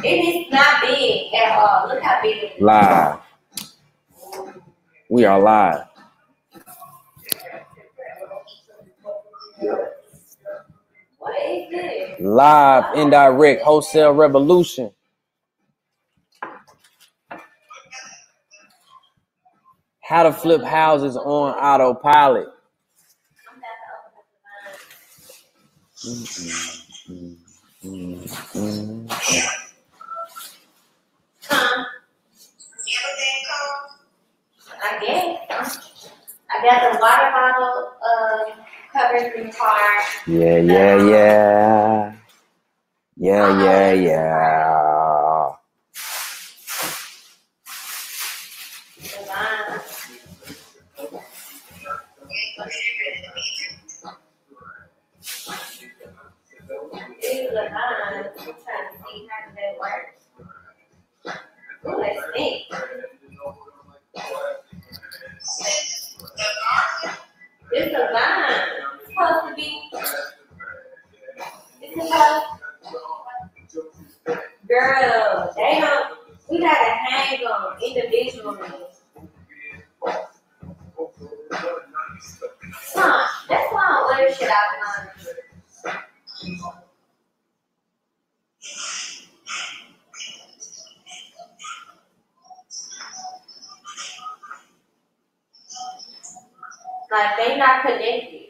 is not big at all. Look how big it is. Live. We are live. What is this? Live, indirect, wholesale revolution. How to flip houses on autopilot. I guess. I got the water bottle covers in the car. Yeah. These are mine. I'm trying to see how that works. Ooh, they stink. It's a vine. It's supposed to be. It's supposed. Girl, they don't. We gotta hang them individually. Huh? That's why I order shit out of mine. Like they not connected.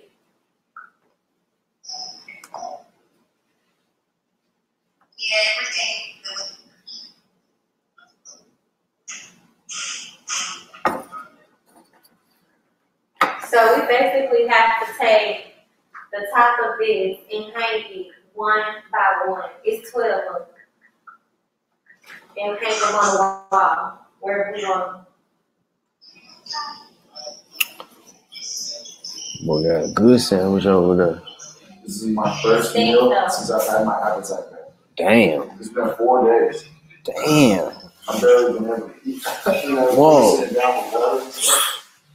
So we basically have to take the top of this and hang it one by one. It's 12 of them. And hang them on the wall where we want. We got a good sandwich over there. This is my first meal since I've had my appetite back. Damn. It's been 4 days. Damn. I'm barely been able to eat. Whoa. Sitting down with water. This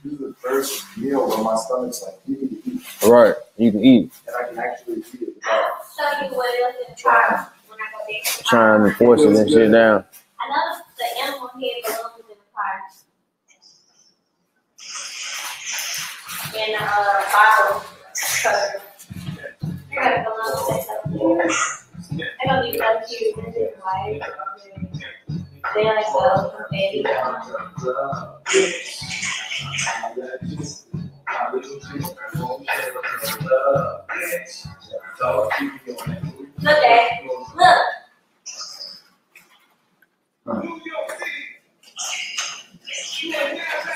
is the first meal where my stomach's like, you can eat. Right. You can eat. And I can actually eat it without. Show you what else in the car when I go there. Trying to force that shit down. I know the animal head balloons in the car. And bottle cover. Right, balloons. I don't even know if you use it white. They like go confetti. Look at it. Look.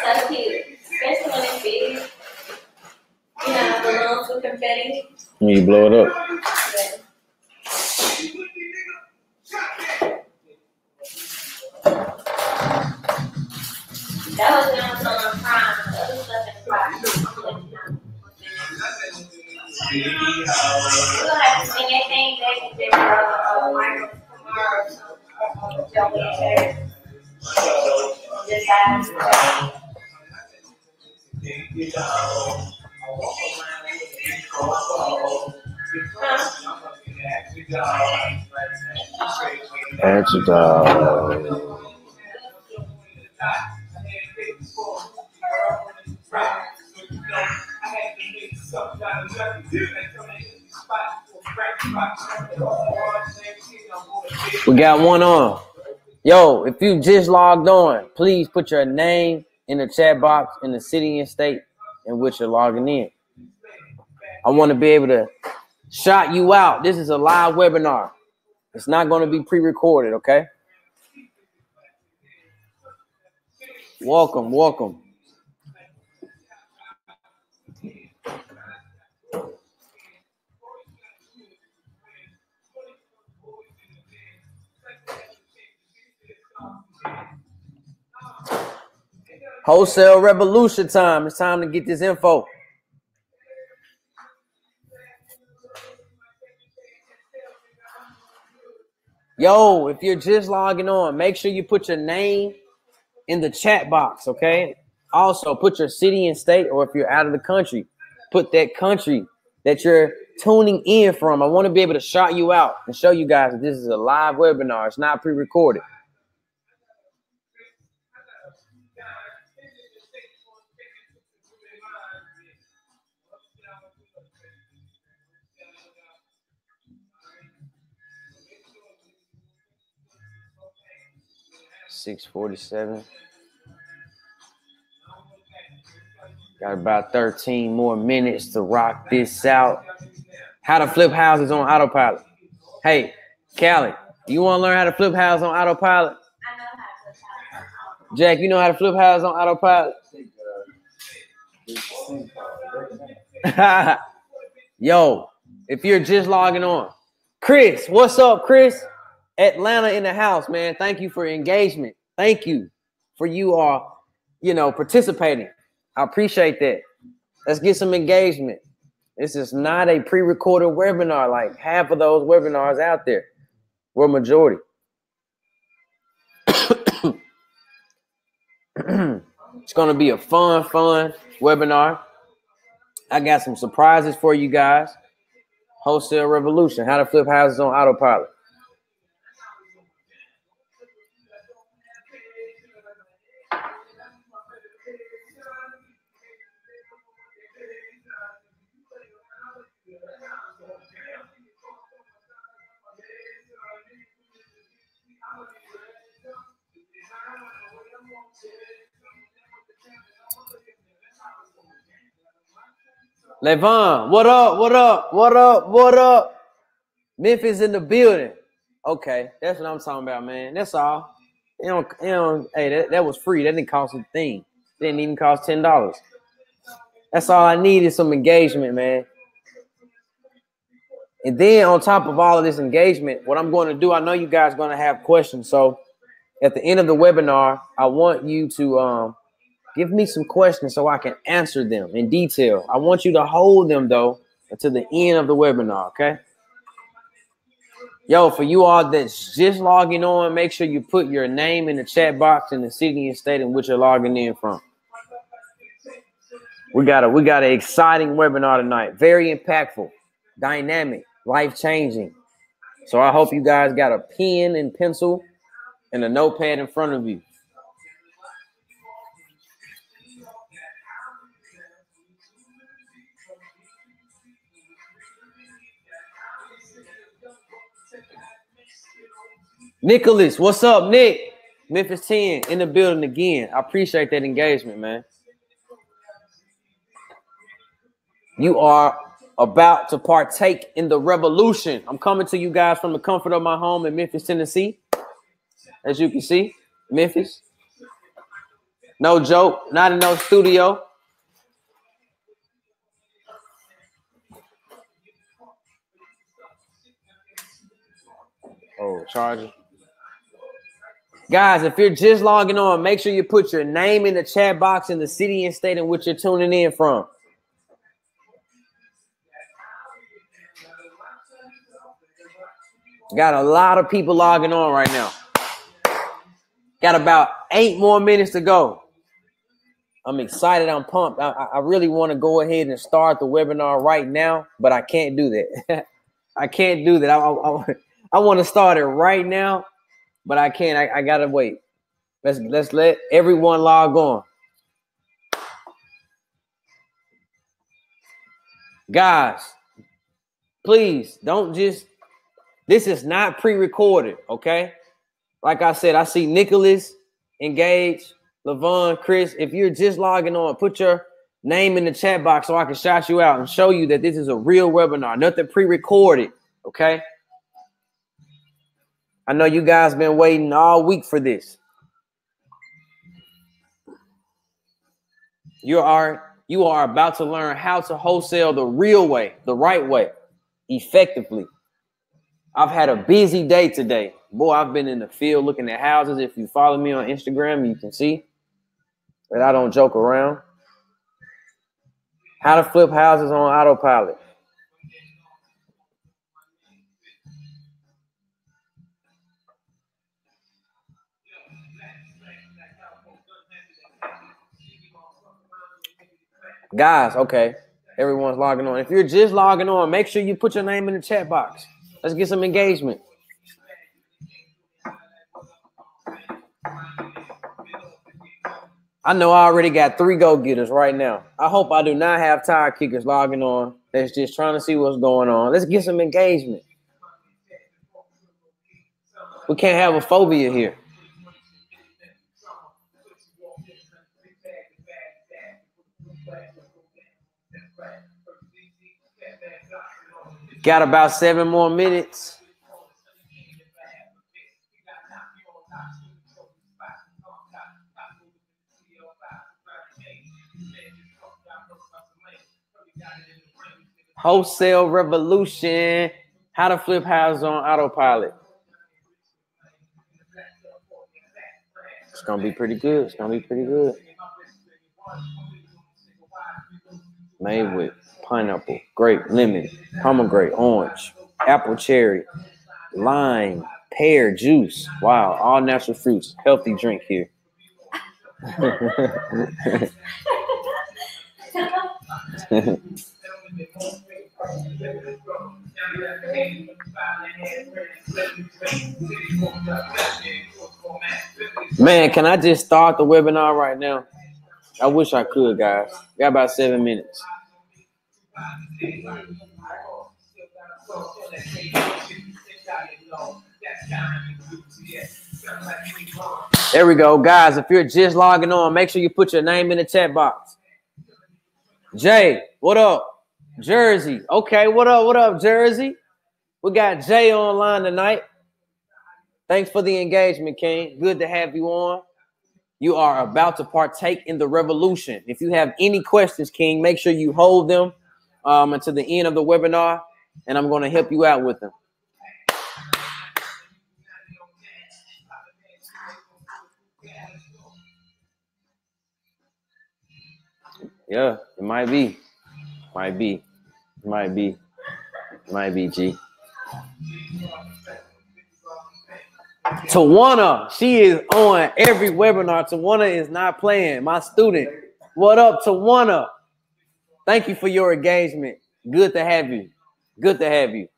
So cute. Especially when it's big. You know, balloons with confetti. You blow it up. Yeah. That was down on Prime. The other stuff in Prime. We're gonna have to sing that thing back in there, Michael tomorrow. So don't be embarrassed. Just have Antidote. We got one on. Yo, if you just logged on, please put your name in the chat box in the city and state in which you're logging in. I want to be able to shout you out. This is a live webinar. It's not going to be pre-recorded, okay? Welcome, welcome. Wholesale revolution time. It's time to get this info. Yo, if you're just logging on, make sure you put your name in the chat box, okay? Also, put your city and state, or if you're out of the country, put that country that you're tuning in from. I want to be able to shout you out and show you guys that this is a live webinar. It's not pre-recorded. $6:47. Got about 13 more minutes to rock this out. How to flip houses on autopilot. Hey, Callie, you want to learn how to flip houses on autopilot? I know how to flip houses. Jack, you know how to flip houses on autopilot? Yo, if you're just logging on. Chris, what's up, Chris? Atlanta in the house, man. Thank you for engagement. Thank you for you all, participating. I appreciate that. Let's get some engagement. This is not a pre-recorded webinar like half of those webinars out there. We're a majority. It's going to be a fun webinar. I got some surprises for you guys. Wholesale Revolution, how to flip houses on autopilot. Levon, what up? What up? What up? What up? Memphis in the building. Okay, that's what I'm talking about, man. That's all. Hey, that was free. That didn't cost a thing. It didn't even cost $10. That's all I need is some engagement, man. And then on top of all of this engagement, what I'm going to do, I know you guys are going to have questions. So at the end of the webinar, I want you to give me some questions so I can answer them in detail. I want you to hold them, though, until the end of the webinar, okay? Yo, for you all that's just logging on, make sure you put your name in the chat box and the city and state in which you're logging in from. We got an exciting webinar tonight. Very impactful, dynamic, life-changing. So I hope you guys got a pen and pencil and a notepad in front of you. Nicholas, what's up, Nick? Memphis 10 in the building again. I appreciate that engagement, man. You are about to partake in the revolution. I'm coming to you guys from the comfort of my home in Memphis, Tennessee. As you can see, Memphis. No joke, not in no studio. Oh, charger. Guys, if you're just logging on, make sure you put your name in the chat box and the city and state in which you're tuning in from. Got a lot of people logging on right now. Got about 8 more minutes to go. I'm excited. I'm pumped. I really want to go ahead and start the webinar right now, but I can't do that. I can't do that. I want to start it right now, but I can't. I gotta wait. Let's let everyone log on. Guys, please don't just. This is not pre-recorded, okay? Like I said, I see Nicholas, Engage, Levon, Chris. If you're just logging on, put your name in the chat box so I can shout you out and show you that this is a real webinar, nothing pre-recorded, okay? I know you guys been waiting all week for this. You are about to learn how to wholesale the real way, the right way, effectively. I've had a busy day today. Boy, I've been in the field looking at houses. If you follow me on Instagram, you can see that I don't joke around. How to flip houses on autopilot. Guys, okay. Everyone's logging on. If you're just logging on, make sure you put your name in the chat box. Let's get some engagement. I know I already got 3 go-getters right now. I hope I do not have tire kickers logging on. That's just trying to see what's going on. Let's get some engagement. We can't have a phobia here. Got about 7 more minutes. Wholesale revolution. How to flip houses on autopilot. It's gonna be pretty good. It's gonna be pretty good. Made with pineapple, grape, lemon, pomegranate, orange, apple, cherry, lime, pear juice. Wow, all natural fruits. Healthy drink here. Man, can I just start the webinar right now? I wish I could, guys. Got about 7 minutes. There we go, guys. If you're just logging on, make sure you put your name in the chat box. Jay, what up? Jersey. Okay, what up? What up, Jersey? We got Jay online tonight. Thanks for the engagement, King. Good to have you on. You are about to partake in the revolution. If you have any questions, King, make sure you hold them until the end of the webinar, and I'm going to help you out with them. Yeah, it might be. Might be. Might be. Might be, G. Tawana, she is on every webinar. Tawana is not playing. My student. What up, Tawana? Thank you for your engagement. Good to have you. Good to have you.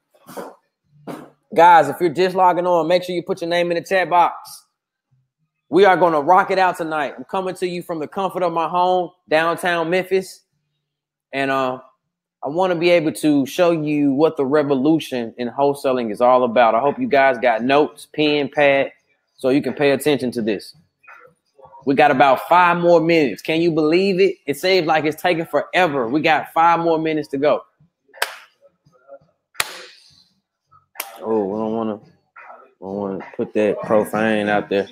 Guys, if you're just logging on, make sure you put your name in the chat box. We are going to rock it out tonight. I'm coming to you from the comfort of my home, downtown Memphis. And I want to be able to show you what the revolution in wholesaling is all about. I hope you guys got notes, pen, pad, so you can pay attention to this. We got about 5 more minutes. Can you believe it? It seems like it's taking forever. We got 5 more minutes to go. Oh, we don't want to put that profane out there.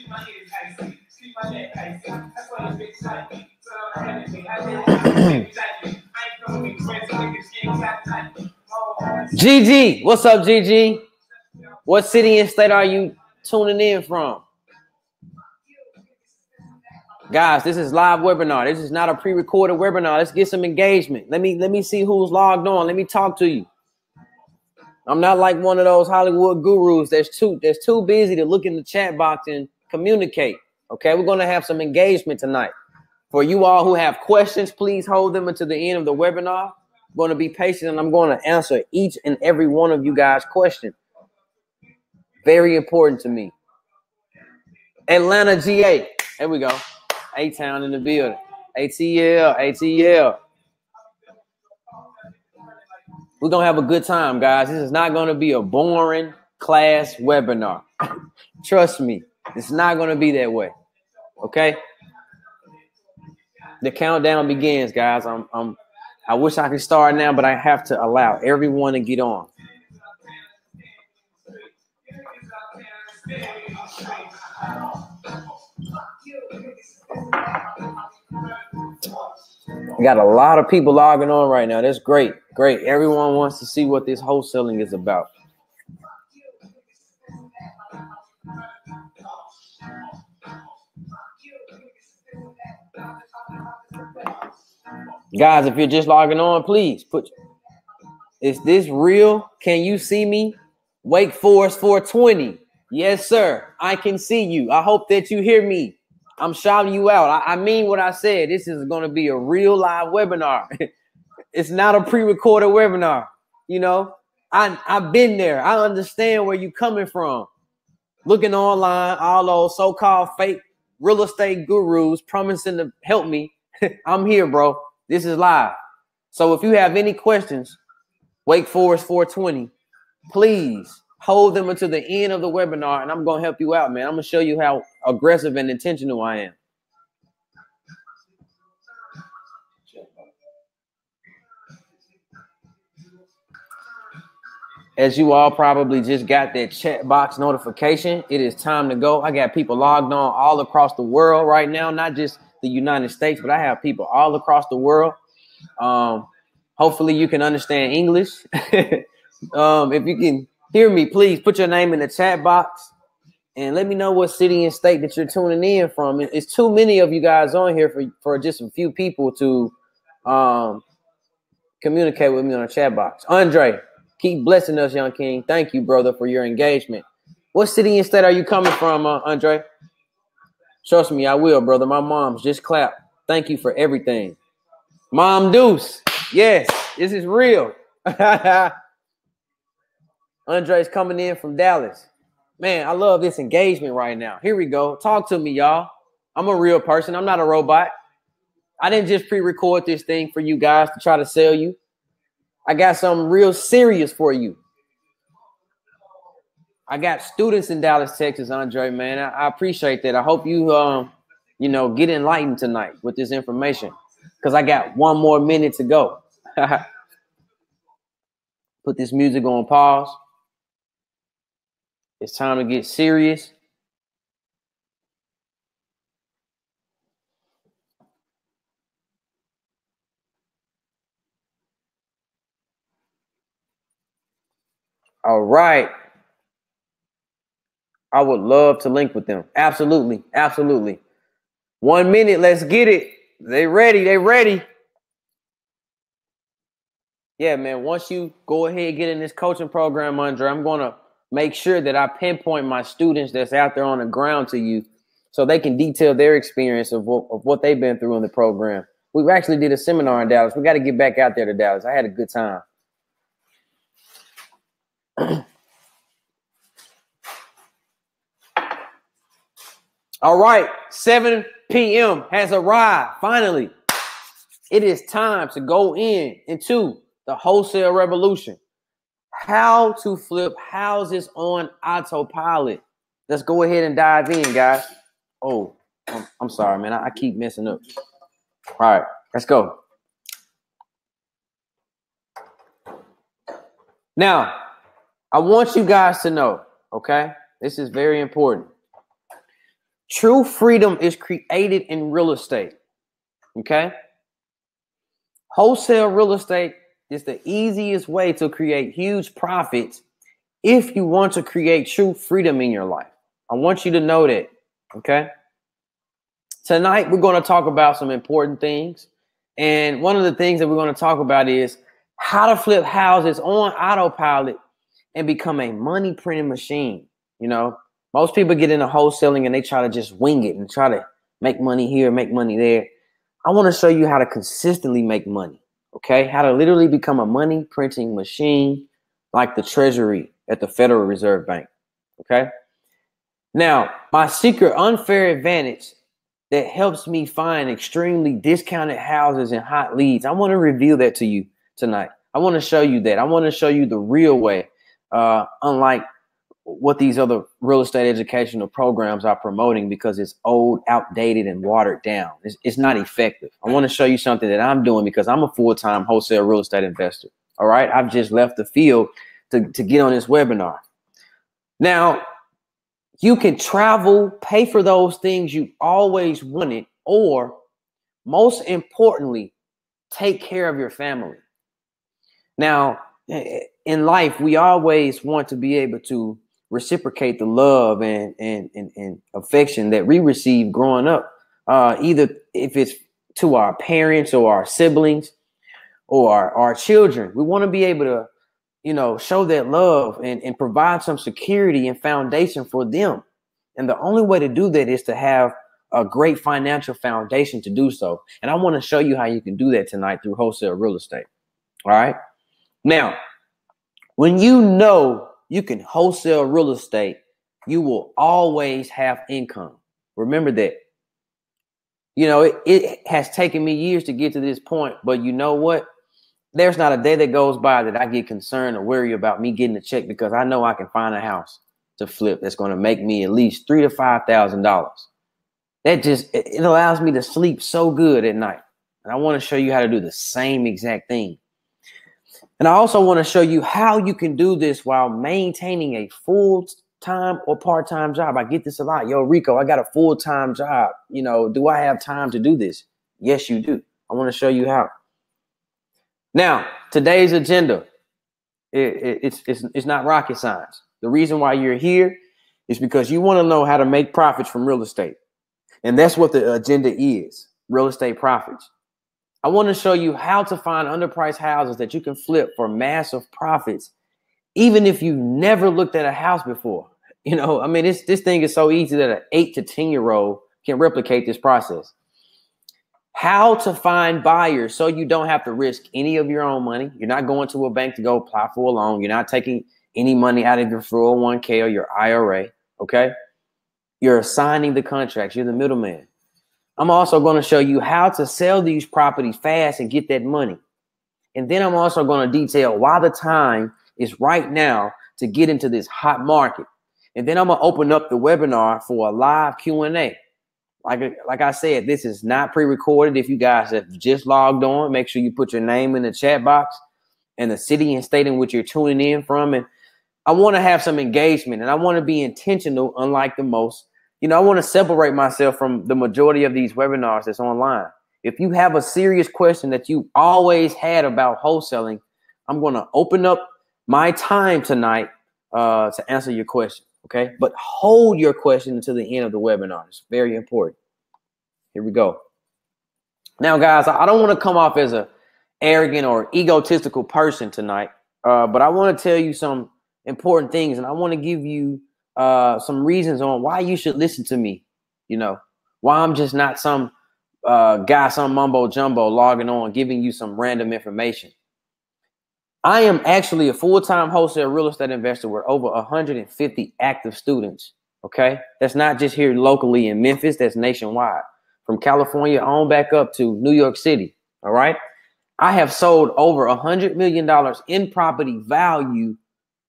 GG, what's up, GG? What city and state are you tuning in from? Guys, this is live webinar. This is not a pre-recorded webinar. Let's get some engagement. Let me see who's logged on. Let me talk to you. I'm not like one of those Hollywood gurus that's too busy to look in the chat box and communicate. Okay, we're going to have some engagement tonight. For you all who have questions, please hold them until the end of the webinar. I'm going to be patient and I'm going to answer each and every one of you guys' questions. Very important to me. Atlanta, GA. There we go. A-Town in the building. ATL. We're going to have a good time, guys. This is not going to be a boring class webinar. Trust me. It's not going to be that way. Okay? The countdown begins, guys. I wish I could start now, but I have to allow everyone to get on. We got a lot of people logging on right now. That's great. Great. Everyone wants to see what this wholesaling is about. Guys, if you're just logging on, please put, is this real? Can you see me? Wake Forest 420. Yes, sir. I can see you. I hope that you hear me. I'm shouting you out. I mean what I said. This is going to be a real live webinar. It's not a pre-recorded webinar. You know, I've been there. I understand where you're coming from. Looking online, all those so-called fake real estate gurus promising to help me. I'm here, bro. This is live. So if you have any questions, Wake Forest 420, please hold them until the end of the webinar, and I'm going to help you out, man. I'm going to show you how aggressive and intentional I am. As you all probably just got that chat box notification, it is time to go. I got people logged on all across the world right now, not just the United States, but I have people all across the world. Hopefully you can understand English. If you can hear me, please put your name in the chat box and let me know what city and state that you're tuning in from. It's too many of you guys on here for just a few people to communicate with me on the chat box. Andre, keep blessing us, young king. Thank you, brother, for your engagement. What city and state are you coming from, Andre? Trust me, I will, brother. My mom's just clapped. Thank you for everything. Mom Deuce. Yes, this is real. Andre's coming in from Dallas. Man, I love this engagement right now. Here we go. Talk to me, y'all. I'm a real person. I'm not a robot. I didn't just pre-record this thing for you guys to try to sell you. I got something real serious for you. I got students in Dallas, Texas, Andre, man. I appreciate that. I hope you, get enlightened tonight with this information because I got 1 more minute to go. Put this music on pause. It's time to get serious. All right. I would love to link with them. Absolutely. Absolutely. 1 minute. Let's get it. They ready. They ready. Yeah, man. Once you go ahead and get in this coaching program, Andre, I'm going to make sure that I pinpoint my students that's out there on the ground to you so they can detail their experience of what they've been through in the program. We actually did a seminar in Dallas. We got to get back out there to Dallas. I had a good time. All right, 7 p.m. has arrived. Finally, it is time to go into the wholesale revolution. How to flip houses on autopilot. Let's go ahead and dive in, guys. Oh, I'm sorry, man. I keep messing up. All right, let's go. Now, I want you guys to know, okay? This is very important. True freedom is created in real estate, okay? Wholesale real estate is the easiest way to create huge profits if you want to create true freedom in your life. I want you to know that, okay? Tonight, we're going to talk about some important things. And one of the things that we're going to talk about is how to flip houses on autopilot and become a money printing machine. You know, most people get into wholesaling and they try to just wing it and try to make money here, make money there. I want to show you how to consistently make money, okay? How to literally become a money printing machine like the Treasury at the Federal Reserve Bank, okay? Now, my secret unfair advantage that helps me find extremely discounted houses and hot leads, I want to reveal that to you tonight. I want to show you that. I want to show you the real way, unlike what these other real estate educational programs are promoting because it's old, outdated, and watered down. It's not effective. I want to show you something that I'm doing because I'm a full-time wholesale real estate investor. All right. I've just left the field to get on this webinar. Now, you can travel, pay for those things you always wanted, or most importantly, take care of your family. Now, in life, we always want to be able to reciprocate the love and affection that we receive growing up, either if it's to our parents or our siblings or our children. We want to be able to, show that love and provide some security and foundation for them. And the only way to do that is to have a great financial foundation to do so. And I want to show you how you can do that tonight through wholesale real estate. All right. Now, when you know you can wholesale real estate, you will always have income. Remember that. You know, it has taken me years to get to this point, but you know what? There's not a day that goes by that I get concerned or worry about me getting a check, because I know I can find a house to flip that's going to make me at least $3,000 to $5,000. That just, it allows me to sleep so good at night. And I want to show you how to do the same exact thing. And I also want to show you how you can do this while maintaining a full-time or part-time job. I get this a lot. Yo, Rico, I got a full-time job. You know, do I have time to do this? Yes, you do. I want to show you how. Now, today's agenda, it's not rocket science. The reason why you're here is because you want to know how to make profits from real estate. And that's what the agenda is, real estate profits. I want to show you how to find underpriced houses that you can flip for massive profits, even if you never looked at a house before. You know, I mean, this thing is so easy that an 8 to 10-year-old can replicate this process. How to find buyers so you don't have to risk any of your own money. You're not going to a bank to go apply for a loan. You're not taking any money out of your 401k or your IRA, okay? You're assigning the contracts. You're the middleman. I'm also going to show you how to sell these properties fast and get that money. And then I'm also going to detail why the time is right now to get into this hot market. And then I'm going to open up the webinar for a live Q&A. Like I said, this is not pre-recorded. If you guys have just logged on, make sure you put your name in the chat box and the city and state in which you're tuning in from. And I want to have some engagement, and I want to be intentional, unlike the most. You know, I want to separate myself from the majority of these webinars that's online. If you have a serious question that you always had about wholesaling, I'm going to open up my time tonight to answer your question. Okay, but hold your question until the end of the webinar. It's very important. Here we go. Now, guys, I don't want to come off as an arrogant or egotistical person tonight, but I want to tell you some important things, and I want to give you some reasons on why you should listen to me. You know, why I'm just not some guy, some mumbo jumbo logging on, giving you some random information. I am actually a full-time wholesale real estate investor with over 150 active students. Okay, that's not just here locally in Memphis, that's nationwide, from California on back up to New York City. All right, I have sold over $100 million in property value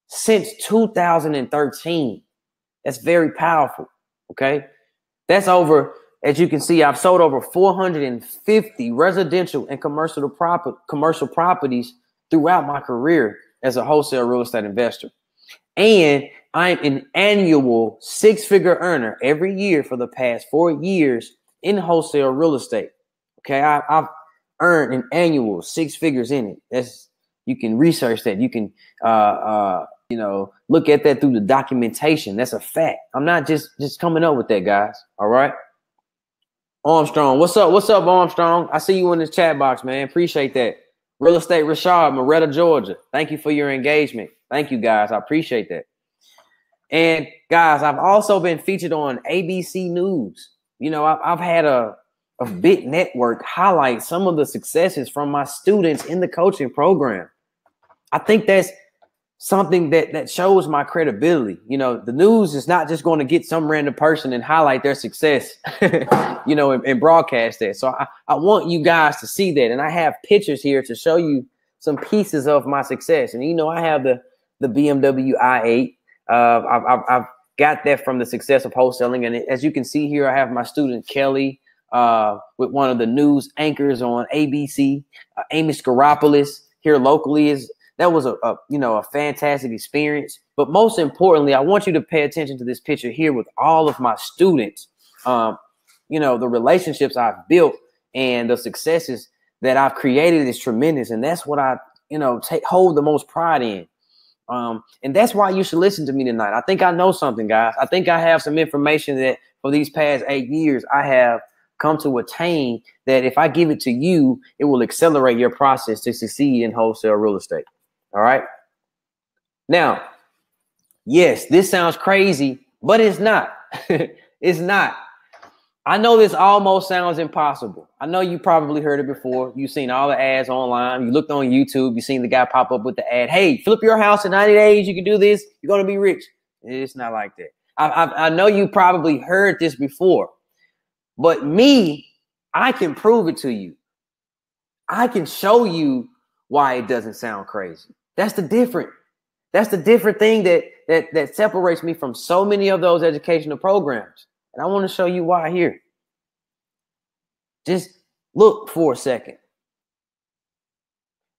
since 2013. That's very powerful. Okay, that's over, as you can see, I've sold over 450 residential and commercial properties throughout my career as a wholesale real estate investor. And I'm an annual 6-figure earner every year for the past 4 years in wholesale real estate. Okay, I've earned an annual 6 figures in it. That's, you can research that. You can you know, look at that through the documentation. That's a fact. I'm not just coming up with that, guys. All right. Armstrong, what's up? What's up, Armstrong? I see you in the chat box, man. Appreciate that. Real Estate Rashad, Moretta, Georgia. Thank you for your engagement. Thank you, guys. I appreciate that. And guys, I've also been featured on ABC News. You know, I've had a big network highlight some of the successes from my students in the coaching program. I think that's something that shows my credibility. You know, the news is not just going to get some random person and highlight their success, you know, and broadcast that. So I want you guys to see that. And I have pictures here to show you some pieces of my success. And, you know, I have the BMW i8. I've got that from the success of wholesaling. And as you can see here, I have my student Kelly with one of the news anchors on ABC, Amy Skaropoulos here locally. That was a fantastic experience. But most importantly, I want you to pay attention to this picture here with all of my students. You know, the relationships I've built and the successes that I've created is tremendous. And that's what I, you know, hold the most pride in. And that's why you should listen to me tonight. I think I know something, guys. I think I have some information that for these past 8 years, I have come to attain that if I give it to you, it will accelerate your process to succeed in wholesale real estate. All right. Now, yes, this sounds crazy, but it's not. It's not. I know this almost sounds impossible. I know you probably heard it before. You've seen all the ads online. You looked on YouTube. You seen the guy pop up with the ad. Hey, flip your house in 90 days. You can do this. You're going to be rich. It's not like that. I know you probably heard this before. But me, I can prove it to you. I can show you why it doesn't sound crazy. That's the different thing that separates me from so many of those educational programs. And I want to show you why here. Just look for a second.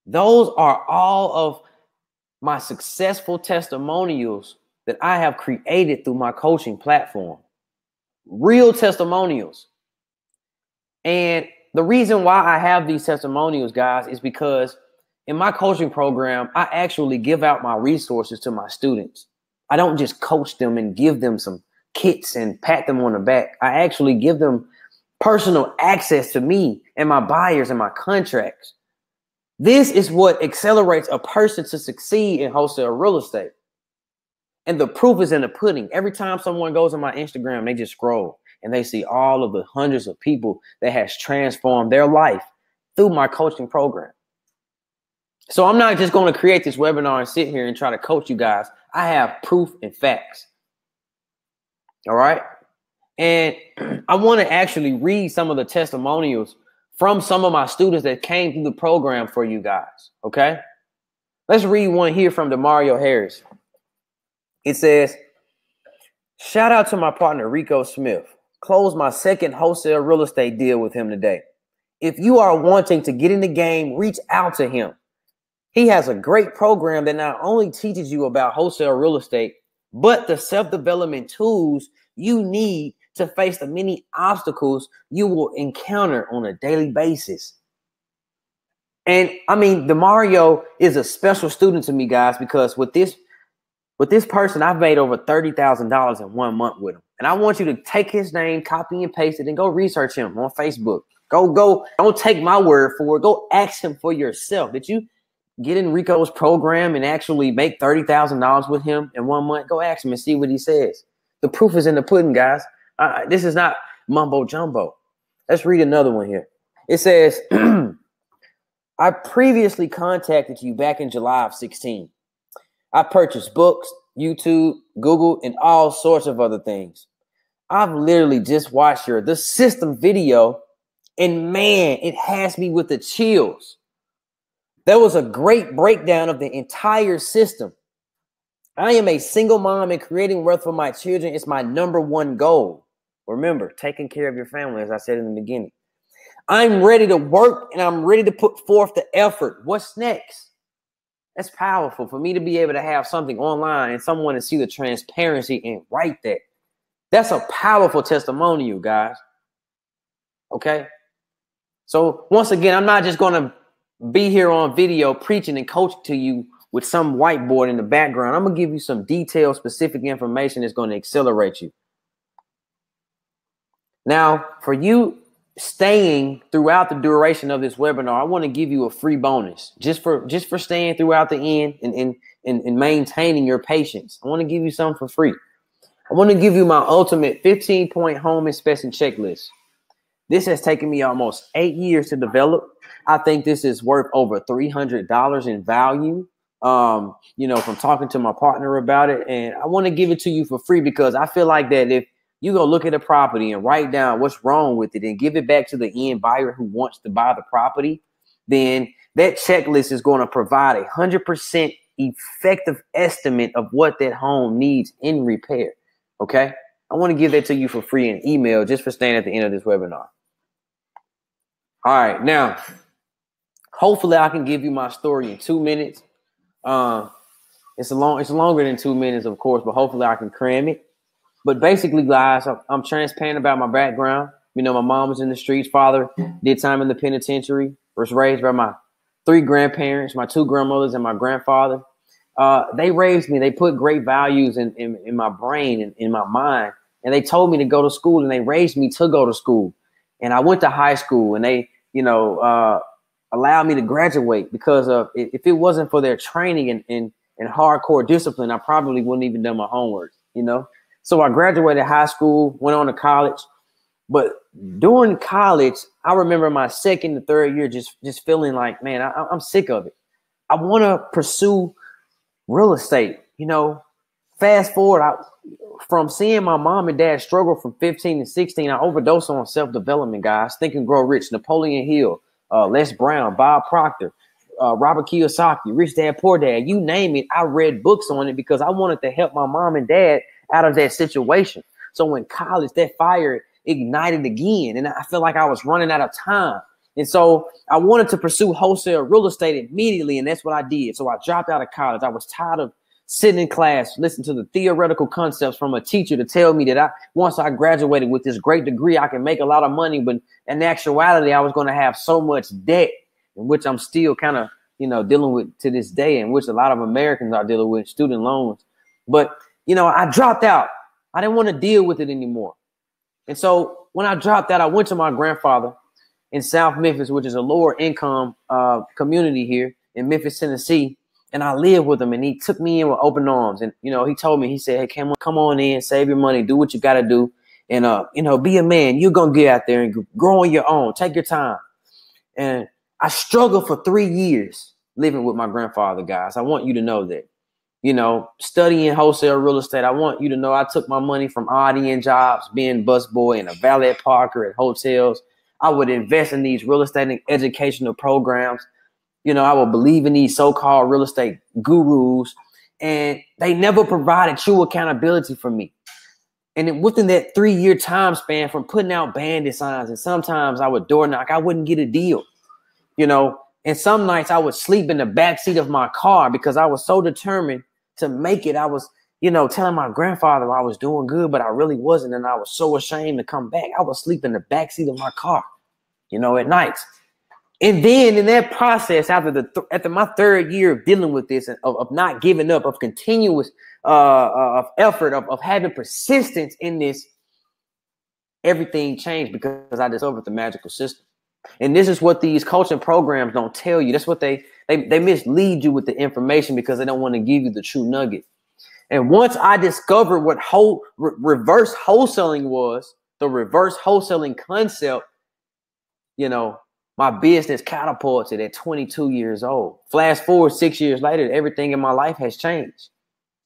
Those are all of my successful testimonials that I have created through my coaching platform. Real testimonials. And the reason why I have these testimonials, guys, is because in my coaching program, I actually give out my resources to my students. I don't just coach them and give them some kits and pat them on the back. I actually give them personal access to me and my buyers and my contracts. This is what accelerates a person to succeed in wholesale real estate. And the proof is in the pudding. Every time someone goes on my Instagram, they just scroll and they see all of the hundreds of people that has transformed their life through my coaching program. So I'm not just going to create this webinar and sit here and try to coach you guys. I have proof and facts. All right. And I want to actually read some of the testimonials from some of my students that came through the program for you guys. Okay. Let's read one here from Demario Harris. It says, shout out to my partner, Rico Smith. Closed my second wholesale real estate deal with him today. If you are wanting to get in the game, reach out to him. He has a great program that not only teaches you about wholesale real estate, but the self-development tools you need to face the many obstacles you will encounter on a daily basis. And I mean, Demario is a special student to me, guys, because with this person, I've made over $30,000 in 1 month with him. And I want you to take his name, copy and paste it, and go research him on Facebook. Go. Don't take my word for it. Go ask him for yourself. Did you get in Rico's program and actually make $30,000 with him in 1 month? Go ask him and see what he says. The proof is in the pudding, guys. This is not mumbo jumbo. Let's read another one here. It says, I previously contacted you back in July of 16. I purchased books, YouTube, Google, and all sorts of other things. I've literally just watched the system video, and man, it has me with the chills. There was a great breakdown of the entire system. I am a single mom, and creating wealth for my children is my number one goal. Remember, taking care of your family, as I said in the beginning. I'm ready to work, and I'm ready to put forth the effort. What's next? That's powerful for me to be able to have something online and someone to see the transparency and write that. That's a powerful testimonial, guys. Okay. So once again, I'm not just going to be here on video preaching and coaching to you with some whiteboard in the background. I'm going to give you some detailed, specific information that's going to accelerate you. Now, for you staying throughout the duration of this webinar, I want to give you a free bonus just for staying throughout the end and maintaining your patience. I want to give you something for free. I want to give you my ultimate 15-point home inspection checklist. This has taken me almost 8 years to develop. I think this is worth over $300 in value. From talking to my partner about it, and I want to give it to you for free because I feel like that if you go look at a property and write down what's wrong with it and give it back to the end buyer who wants to buy the property, then that checklist is going to provide 100% effective estimate of what that home needs in repair. Okay. I want to give that to you for free in email just for staying at the end of this webinar. All right. Now, hopefully I can give you my story in 2 minutes. It's longer than 2 minutes, of course, but hopefully I can cram it. But basically, guys, I'm transparent about my background. You know, my mom was in the streets. Father did time in the penitentiary. Was raised by my 3 grandparents, my 2 grandmothers, and my grandfather. They raised me. They put great values in my brain and in my mind. And they told me to go to school, and they raised me to go to school. And I went to high school, and they, allowed me to graduate because of if it wasn't for their training and hardcore discipline, I probably wouldn't even done my homework, So I graduated high school, went on to college, But during college, I remember my second to third year just feeling like, man, I'm sick of it. I want to pursue real estate. You know, fast forward, from seeing my mom and dad struggle from 15 to 16, I overdosed on self-development, guys. Think and Grow Rich, Napoleon Hill, Les Brown, Bob Proctor, Robert Kiyosaki, Rich Dad, Poor Dad, you name it. I read books on it because I wanted to help my mom and dad out of that situation. So in college, that fire ignited again. And I felt like I was running out of time. And so I wanted to pursue wholesale real estate immediately. And that's what I did. So I dropped out of college. I was tired of sitting in class, listening to the theoretical concepts from a teacher to tell me that once I graduated with this great degree, I can make a lot of money. But in actuality, I was going to have so much debt, in which I'm still kind of, dealing with to this day, in which a lot of Americans are dealing with, student loans. But, I dropped out. I didn't want to deal with it anymore. And so when I dropped out, I went to my grandfather in South Memphis, which is a lower income community here in Memphis, Tennessee. And I lived with him, and he took me in with open arms. And, he told me, he said, hey, come on in, save your money, do what you got to do. And, be a man. You're going to get out there and grow on your own. Take your time. And I struggled for 3 years living with my grandfather, guys. I want you to know that. Studying wholesale real estate. I want you to know I took my money from odd end jobs, being busboy and a valet parker at hotels. I would invest in these real estate and educational programs. I would believe in these so-called real estate gurus, and they never provided true accountability for me. And within that 3-year time span, from putting out bandit signs, and sometimes I would door knock, I wouldn't get a deal, and some nights I would sleep in the backseat of my car because I was so determined to make it. I was, telling my grandfather I was doing good, but I really wasn't. And I was so ashamed to come back. I would sleep in the backseat of my car, at night. And then in that process, after my third year of dealing with this, and of not giving up, of continuous of effort, of having persistence in this, everything changed because I discovered the magical system. And this is what these coaching programs don't tell you. That's what they mislead you with the information because they don't want to give you the true nugget. And once I discovered what reverse wholesaling was, the reverse wholesaling concept, my business catapulted at 22 years old. Flash forward 6 years later, everything in my life has changed.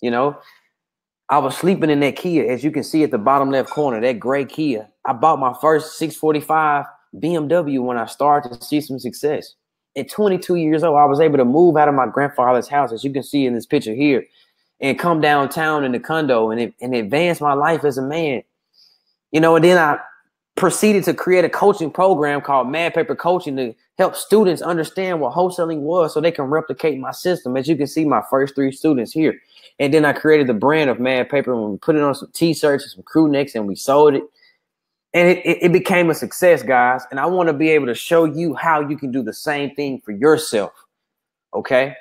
I was sleeping in that Kia, as you can see at the bottom left corner, that gray Kia. I bought my first 645 BMW when I started to see some success. At 22 years old, I was able to move out of my grandfather's house, as you can see in this picture here, and come downtown in the condo and advance my life as a man. And then I proceeded to create a coaching program called MadPaper Coaching to help students understand what wholesaling was so they can replicate my system. As you can see, my first 3 students here. And then I created the brand of MadPaper, and we put it on some t-shirts and some crew necks, and we sold it. And it became a success, guys. And I want to be able to show you how you can do the same thing for yourself. Okay?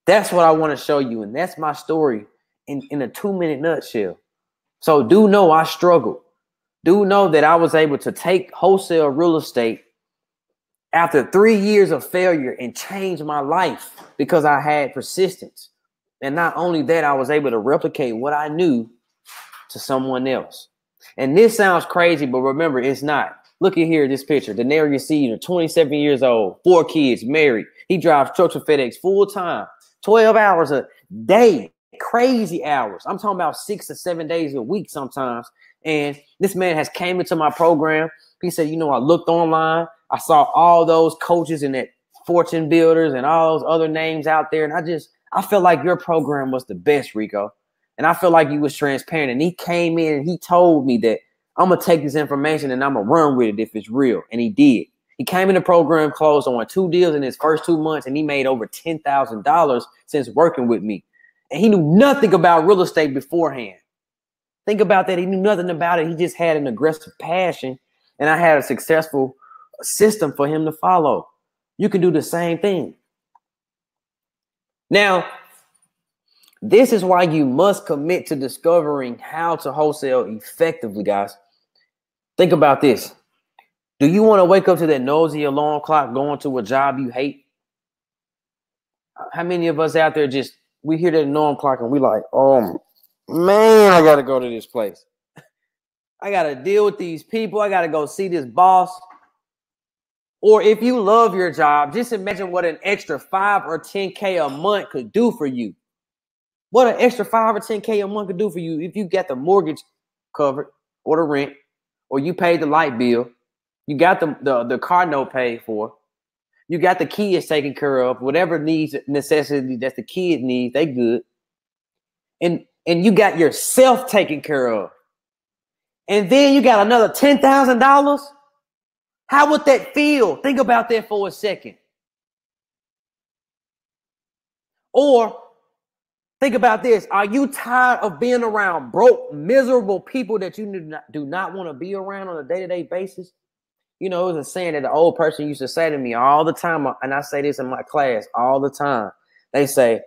That's what I want to show you. And that's my story in a 2-minute nutshell. So do know I struggled. Do know that I was able to take wholesale real estate after 3 years of failure and change my life because I had persistence. And not only that, I was able to replicate what I knew to someone else. And this sounds crazy, but remember, it's not. Look at here, this picture. Denarius Senior, 27 years old, 4 kids, married. He drives trucks for FedEx full time, 12 hours a day, crazy hours. I'm talking about 6 to 7 days a week sometimes. And this man has came into my program. He said, I looked online. I saw all those coaches and that Fortune Builders and all those other names out there. And I felt like your program was the best, Rico. And I feel like you was transparent. And he came in and he told me that I'm going to take this information and I'm going to run with it if it's real. And he did. He came in the program, closed on 2 deals in his first 2 months, and he made over $10,000 since working with me. And he knew nothing about real estate beforehand. Think about that. He knew nothing about it. He just had an aggressive passion, and I had a successful system for him to follow. You can do the same thing. Now, this is why you must commit to discovering how to wholesale effectively, guys. Think about this. Do you want to wake up to that nosy alarm clock going to a job you hate? How many of us out there we hear that alarm clock and we like, oh, man, I got to go to this place. I got to deal with these people. I got to go see this boss. Or if you love your job, just imagine what an extra 5 or 10K a month could do for you. What an extra 5 or 10K a month could do for you if you got the mortgage covered or the rent, or you paid the light bill, you got the car note paid for, you got the kids taken care of, whatever needs, necessity that the kid needs, they good. And you got yourself taken care of. And then you got another $10,000. How would that feel? Think about that for a second. Or think about this. Are you tired of being around broke, miserable people that you do not want to be around on a day-to-day basis? You know, it was a saying that the old person used to say to me all the time, and I say this in my class all the time. They say,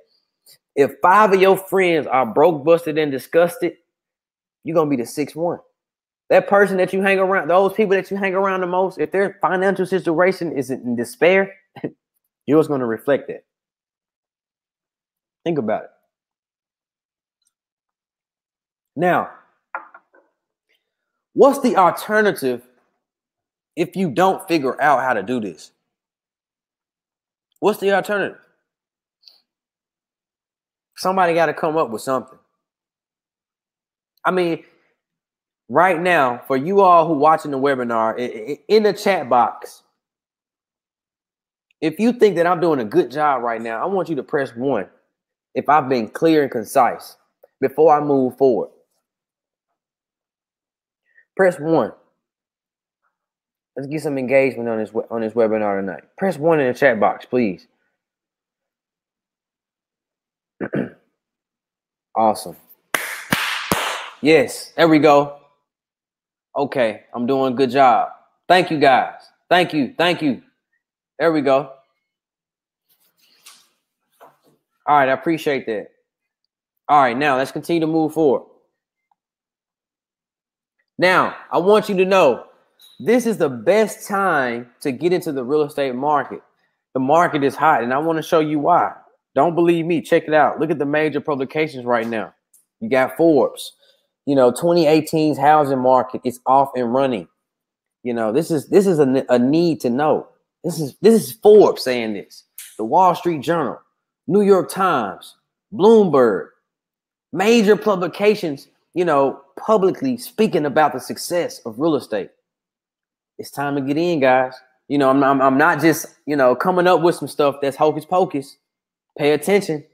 if 5 of your friends are broke, busted, and disgusted, you're going to be the 6th one. That person that you hang around, those people that you hang around the most, if their financial situation is in despair, yours going to reflect that. Think about it. Now, what's the alternative if you don't figure out how to do this? What's the alternative? Somebody got to come up with something. I mean, right now, for you all who watching the webinar, in the chat box, if you think that I'm doing a good job right now, I want you to press 1 if I've been clear and concise before I move forward. Press 1. Let's get some engagement on this webinar tonight. Press 1 in the chat box, please. Awesome. Yes, there we go. Okay, I'm doing a good job. Thank you, guys. Thank you. Thank you. There we go. All right, I appreciate that. All right, now let's continue to move forward. Now, I want you to know this is the best time to get into the real estate market. The market is hot, and I want to show you why. Don't believe me. Check it out. Look at the major publications right now. You got Forbes. You know, 2018's housing market is off and running. You know, this is a need to know. This is Forbes saying this. The Wall Street Journal, New York Times, Bloomberg, major publications, you know, publicly speaking about the success of real estate. It's time to get in, guys. You know, I'm not just, you know, coming up with some stuff that's hocus pocus. Pay attention.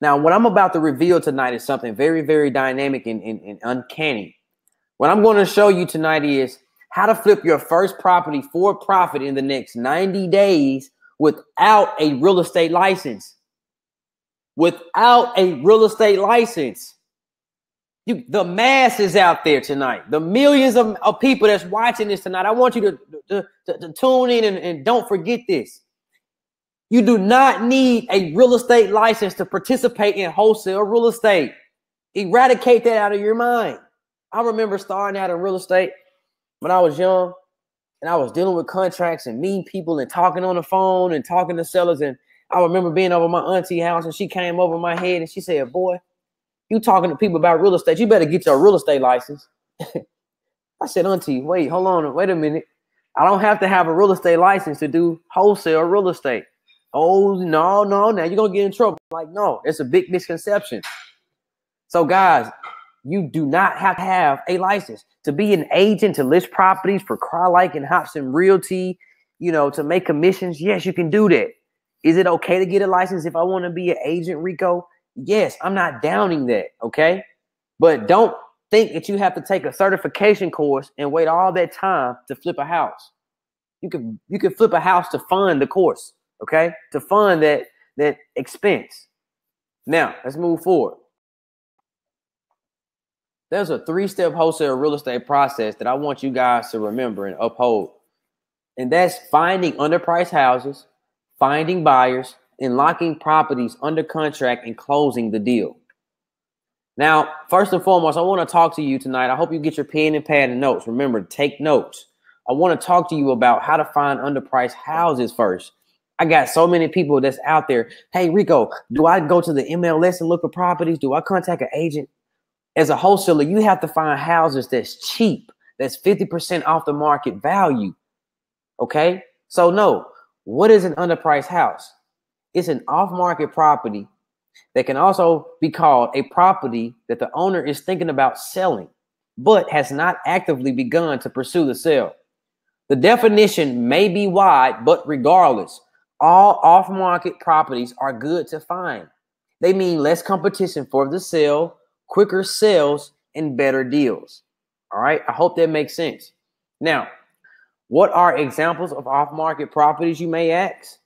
Now, what I'm about to reveal tonight is something very, very dynamic and uncanny. What I'm going to show you tonight is how to flip your first property for profit in the next 90 days without a real estate license. Without a real estate license. The masses out there tonight, the millions of people that's watching this tonight, I want you to tune in and don't forget this. You do not need a real estate license to participate in wholesale real estate. Eradicate that out of your mind. I remember starting out in real estate when I was young, and I was dealing with contracts and meeting people and talking on the phone and talking to sellers. And I remember being over my auntie house, and she came over my head and she said, "Boy, you talking to people about real estate, you better get your real estate license." I said, "Auntie, wait, hold on, wait a minute. I don't have to have a real estate license to do wholesale real estate." "Oh, no, now you're going to get in trouble." I'm like, no, it's a big misconception. So guys, you do not have to have a license to be an agent, to list properties for Carlike and Hobson Realty, you know, to make commissions. Yes, you can do that. Is it okay to get a license if I want to be an agent, Rico? Yes, I'm not downing that, okay? But don't think that you have to take a certification course and wait all that time to flip a house. You could flip a house to fund the course, okay? To fund that expense. Now, let's move forward. There's a 3-step wholesale real estate process that I want you guys to remember and uphold. And that's finding underpriced houses, finding buyers, and locking properties under contract and closing the deal. Now, first and foremost, I want to talk to you tonight. I hope you get your pen and pad and notes. Remember, take notes. I want to talk to you about how to find underpriced houses first. I got so many people that's out there. "Hey, Rico, do I go to the MLS and look for properties? Do I contact an agent?" As a wholesaler, you have to find houses that's cheap, that's 50% off the market value. Okay? So no, what is an underpriced house? It's an off-market property that can also be called a property that the owner is thinking about selling, but has not actively begun to pursue the sale. The definition may be wide, but regardless, all off-market properties are good to find. They mean less competition for the sale, quicker sales, and better deals. All right, I hope that makes sense. Now, what are examples of off-market properties, you may ask?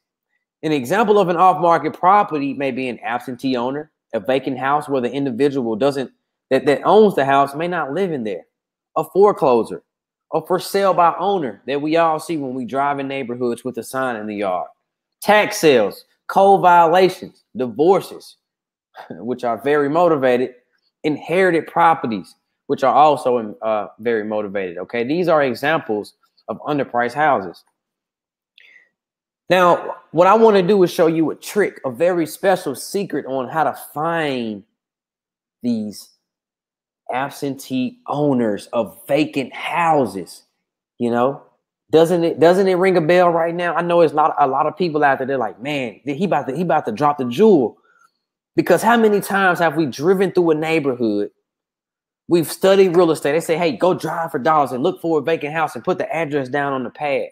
An example of an off-market property may be an absentee owner, a vacant house where the individual that owns the house may not live in there, a foreclosure, a for sale by owner that we all see when we drive in neighborhoods with a sign in the yard, tax sales, code violations, divorces, which are very motivated, inherited properties, which are also very motivated. Okay, these are examples of underpriced houses. Now, what I want to do is show you a trick, a very special secret on how to find these absentee owners of vacant houses. You know, doesn't it ring a bell right now? I know it's a lot of people out there. They're like, man, he about to drop the jewel. Because how many times have we driven through a neighborhood? We've studied real estate. They say, hey, go drive for dollars and look for a vacant house and put the address down on the pad.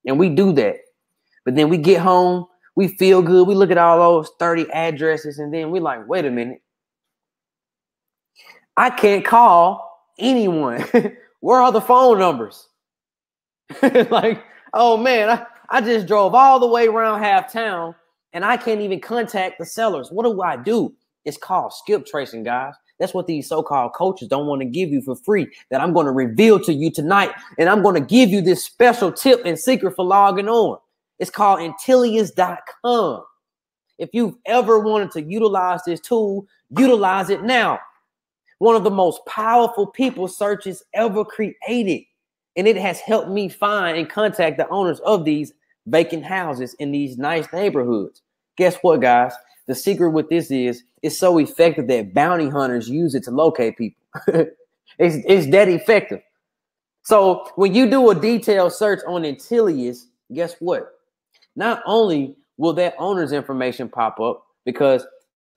And we do that. But then we get home, we feel good. We look at all those 30 addresses and then we're like, wait a minute. I can't call anyone. Where are the phone numbers? Like, oh man, I just drove all the way around half town and I can't even contact the sellers. What do I do? It's called skip tracing, guys. That's what these so-called coaches don't want to give you for free, that I'm going to reveal to you tonight. And I'm going to give you this special tip and secret for logging on. It's called Intellius.com. If you've ever wanted to utilize this tool, utilize it now. One of the most powerful people searches ever created. And it has helped me find and contact the owners of these vacant houses in these nice neighborhoods. Guess what, guys? The secret with this is it's so effective that bounty hunters use it to locate people. It's that effective. So when you do a detailed search on Intellius, guess what? Not only will that owner's information pop up, because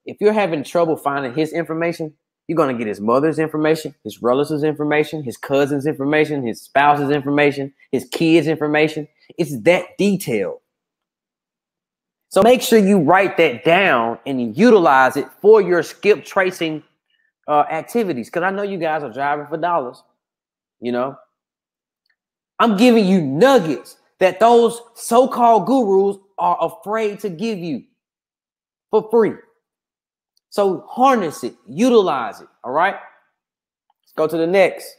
if you're having trouble finding his information, you're going to get his mother's information, his relatives' information, his cousin's information, his spouse's information, his kids' information. It's that detailed. So make sure you write that down and utilize it for your skip tracing activities. Because I know you guys are driving for dollars. You know, I'm giving you nuggets that those so-called gurus are afraid to give you for free. So harness it, utilize it. All right. Let's go to the next.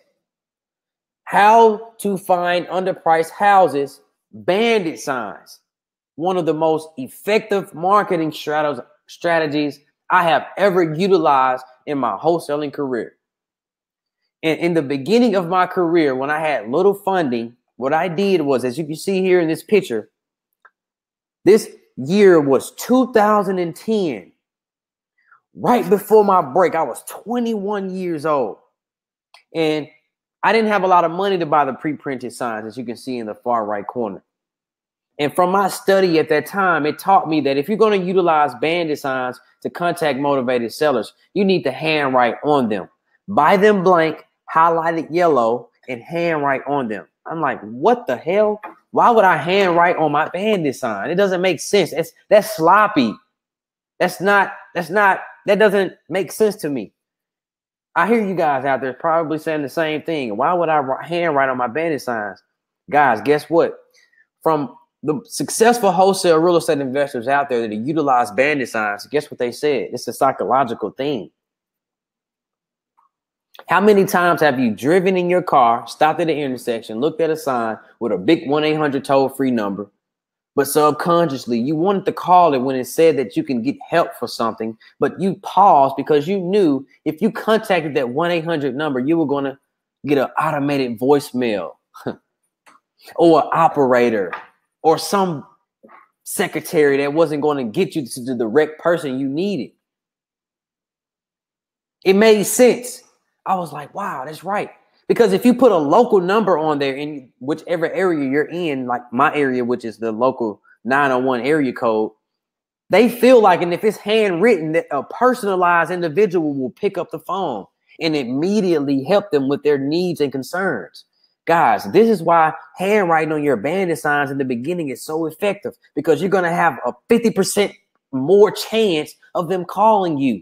How to find underpriced houses, bandit signs. One of the most effective marketing strategies I have ever utilized in my wholesaling career. And in the beginning of my career, when I had little funding, what I did was, as you can see here in this picture, this year was 2010. Right before my break, I was 21 years old. And I didn't have a lot of money to buy the pre-printed signs, as you can see in the far right corner. And from my study at that time, it taught me that if you're going to utilize bandit signs to contact motivated sellers, you need to handwrite on them. Buy them blank, highlighted yellow, and handwrite on them. I'm like, what the hell? Why would I handwrite on my bandit sign? It doesn't make sense. That's sloppy. That doesn't make sense to me. I hear you guys out there probably saying the same thing. Why would I handwrite on my bandit signs? Guys, guess what? From the successful wholesale real estate investors out there that utilize bandit signs, guess what they said? It's a psychological thing. How many times have you driven in your car, stopped at the intersection, looked at a sign with a big 1-800 toll-free number, but subconsciously you wanted to call it when it said that you can get help for something, but you paused because you knew if you contacted that 1-800 number, you were going to get an automated voicemail or an operator or some secretary that wasn't going to get you to the direct person you needed. It made sense. I was like, wow, that's right. Because if you put a local number on there in whichever area you're in, like my area, which is the local 901 area code, they feel like, and if it's handwritten, that a personalized individual will pick up the phone and immediately help them with their needs and concerns. Guys, this is why handwriting on your bandit signs in the beginning is so effective, because you're going to have a 50% more chance of them calling you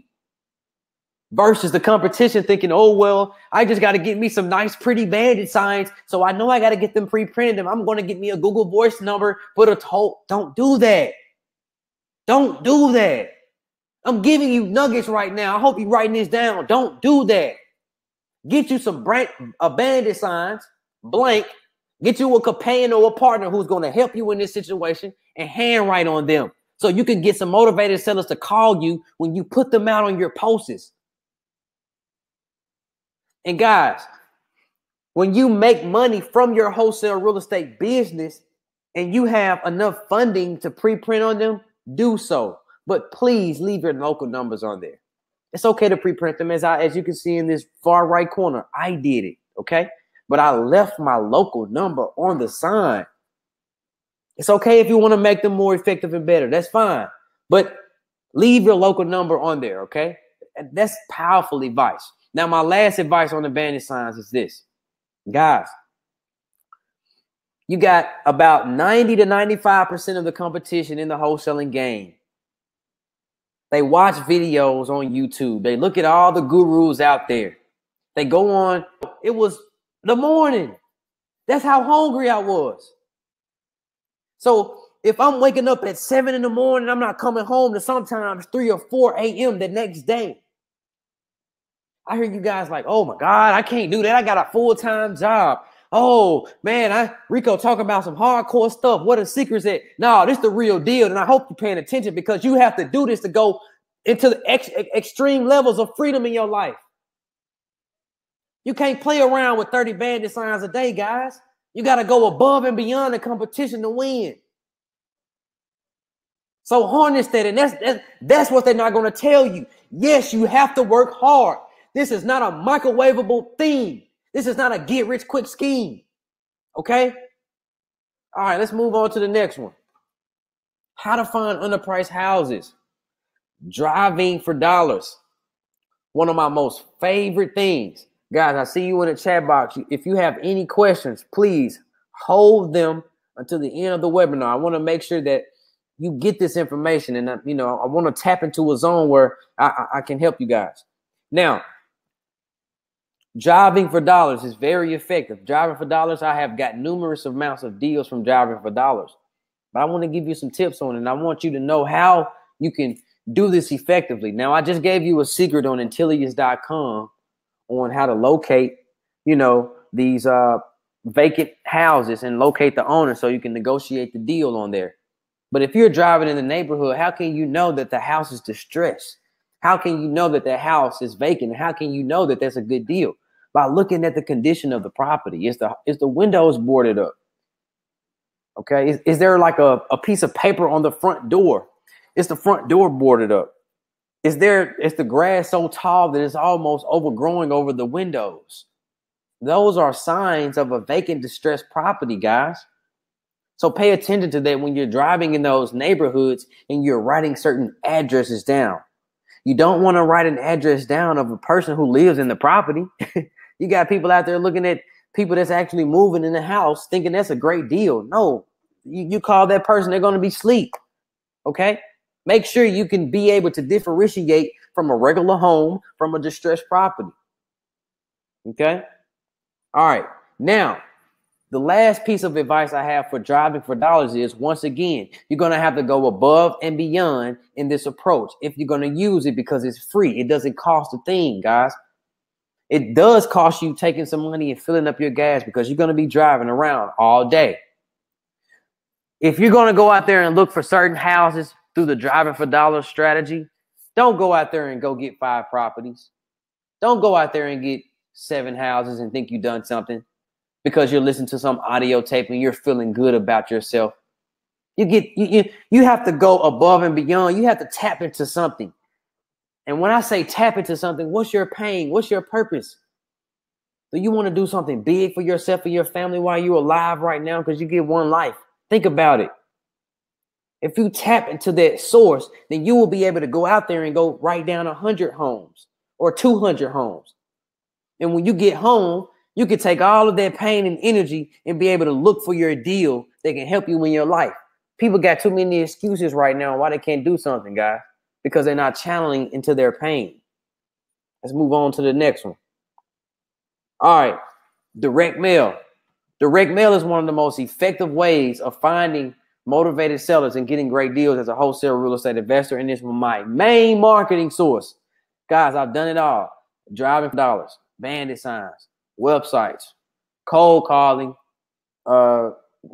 versus the competition thinking, oh, well, I just got to get me some nice, pretty bandit signs. So I know I got to get them pre-printed. I'm going to get me a Google Voice number, put a toll. Don't do that. Don't do that. I'm giving you nuggets right now. I hope you're writing this down. Don't do that. Get you some bandit signs, blank. Get you a companion or a partner who's going to help you in this situation and handwrite on them so you can get some motivated sellers to call you when you put them out on your posts. And guys, when you make money from your wholesale real estate business and you have enough funding to pre-print on them, do so. But please leave your local numbers on there. It's okay to pre-print them. As you can see in this far right corner, I did it, okay? But I left my local number on the sign. It's okay if you want to make them more effective and better. That's fine. But leave your local number on there, okay? That's powerful advice. Now, my last advice on the bandit signs is this. Guys, you got about 90 to 95% of the competition in the wholesaling game. They watch videos on YouTube. They look at all the gurus out there. They go on. It was the morning. That's how hungry I was. So if I'm waking up at 7 in the morning, I'm not coming home to sometimes 3 or 4 a.m. the next day. I hear you guys like, oh my God, I can't do that. I got a full-time job. Oh man, Rico talking about some hardcore stuff. What are secrets at? No, this is the real deal. And I hope you're paying attention, because you have to do this to go into the extreme levels of freedom in your life. You can't play around with 30 bandit signs a day, guys. You got to go above and beyond the competition to win. So harness that, and that's what they're not going to tell you. Yes, you have to work hard. This is not a microwavable thing. This is not a get-rich-quick scheme. Okay? All right, let's move on to the next one. How to find underpriced houses. Driving for dollars. One of my most favorite things. Guys, I see you in the chat box. If you have any questions, please hold them until the end of the webinar. I want to make sure that you get this information, and I want to tap into a zone where I can help you guys. Now, driving for dollars is very effective. Driving for dollars, I have got numerous amounts of deals from driving for dollars. But I want to give you some tips on it, and I want you to know how you can do this effectively. Now, I just gave you a secret on Intellius.com on how to locate, these vacant houses and locate the owner so you can negotiate the deal on there. But if you're driving in the neighborhood, how can you know that the house is distressed? How can you know that the house is vacant? How can you know that that's a good deal? By looking at the condition of the property. Is the windows boarded up? Okay. Is there like a piece of paper on the front door? Is the front door boarded up? Is the grass so tall that it's almost overgrowing over the windows? Those are signs of a vacant, distressed property, guys. So pay attention to that when you're driving in those neighborhoods and you're writing certain addresses down. You don't want to write an address down of a person who lives in the property. You got people out there looking at people that's actually moving in the house thinking that's a great deal. No, you call that person, they're going to be asleep. Okay? Make sure you can be able to differentiate from a regular home from a distressed property. Okay? All right. Now, the last piece of advice I have for driving for dollars is, once again, you're going to have to go above and beyond in this approach if you're going to use it, because it's free. It doesn't cost a thing, guys. It does cost you taking some money and filling up your gas, because you're going to be driving around all day. If you're going to go out there and look for certain houses through the driving for dollars strategy, don't go out there and go get 5 properties. Don't go out there and get 7 houses and think you've done something because you're listening to some audio tape and you're feeling good about yourself. You have to go above and beyond. You have to tap into something. And when I say tap into something, what's your pain? What's your purpose? Do you want to do something big for yourself and your family while you're alive right now? Because you get one life. Think about it. If you tap into that source, then you will be able to go out there and go write down 100 homes or 200 homes. And when you get home, you can take all of that pain and energy and be able to look for your deal that can help you in your life. People got too many excuses right now why they can't do something, guys, because they're not channeling into their pain. Let's move on to the next one. All right, direct mail. Direct mail is one of the most effective ways of finding motivated sellers and getting great deals as a wholesale real estate investor. And this was my main marketing source. Guys, I've done it all. Driving for dollars, bandit signs, websites, cold calling,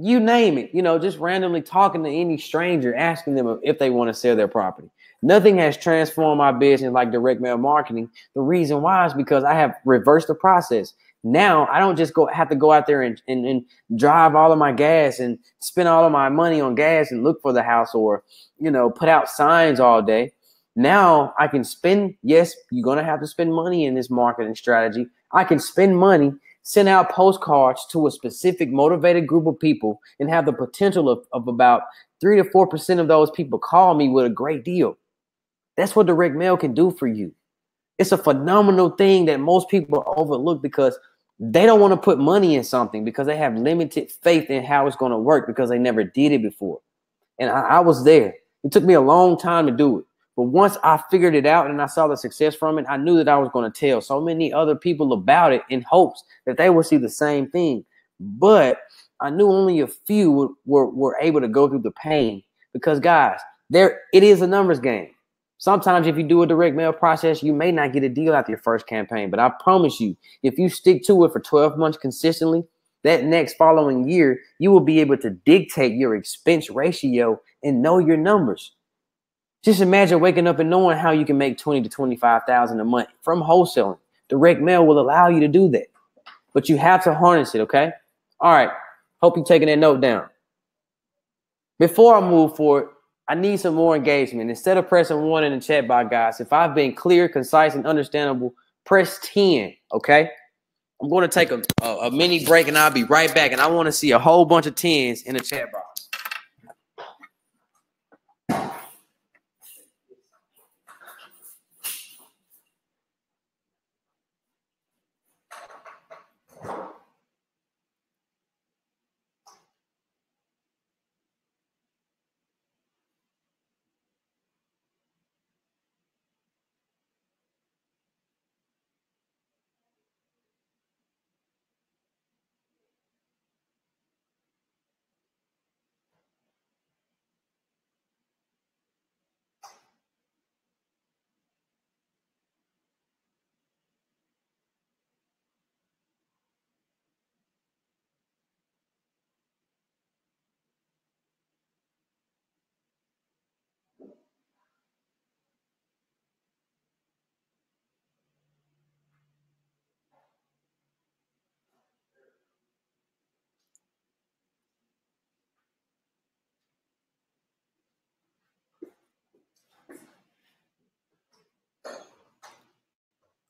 you name it, just randomly talking to any stranger, asking them if they want to sell their property. Nothing has transformed my business like direct mail marketing. The reason why is because I have reversed the process. Now I don't just have to go out there and drive all of my gas and spend all of my money on gas and look for the house or, put out signs all day. Now I can spend, yes, you're going to have to spend money in this marketing strategy. I can spend money, send out postcards to a specific motivated group of people and have the potential of about 3 to 4% of those people call me with a great deal. That's what direct mail can do for you. It's a phenomenal thing that most people overlook because they don't want to put money in something because they have limited faith in how it's going to work because they never did it before. And I was there. It took me a long time to do it. But once I figured it out and I saw the success from it, I knew that I was going to tell so many other people about it in hopes that they would see the same thing. But I knew only a few were able to go through the pain because, guys, it is a numbers game. Sometimes if you do a direct mail process, you may not get a deal after your first campaign. But I promise you, if you stick to it for 12 months consistently, that next following year, you will be able to dictate your expense ratio and know your numbers. Just imagine waking up and knowing how you can make $20,000 to $25,000 a month from wholesaling. Direct mail will allow you to do that. But you have to harness it, okay? All right. Hope you're taking that note down. Before I move forward, I need some more engagement. Instead of pressing 1 in the chat box, guys, if I've been clear, concise, and understandable, press 10, okay? I'm going to take a mini break, and I'll be right back. And I want to see a whole bunch of 10s in the chat box.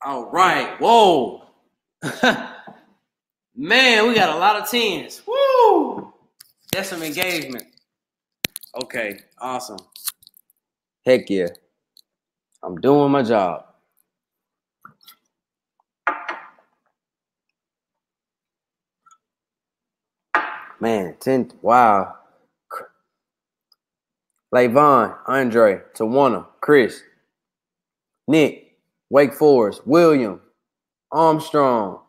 All right. Whoa. Man, we got a lot of 10s. Woo. That's some engagement. Okay. Awesome. Heck yeah. I'm doing my job. Man, 10. Wow. Layvon, Andre, Tawana, Chris, Nick, Wake Forest, William, Armstrong.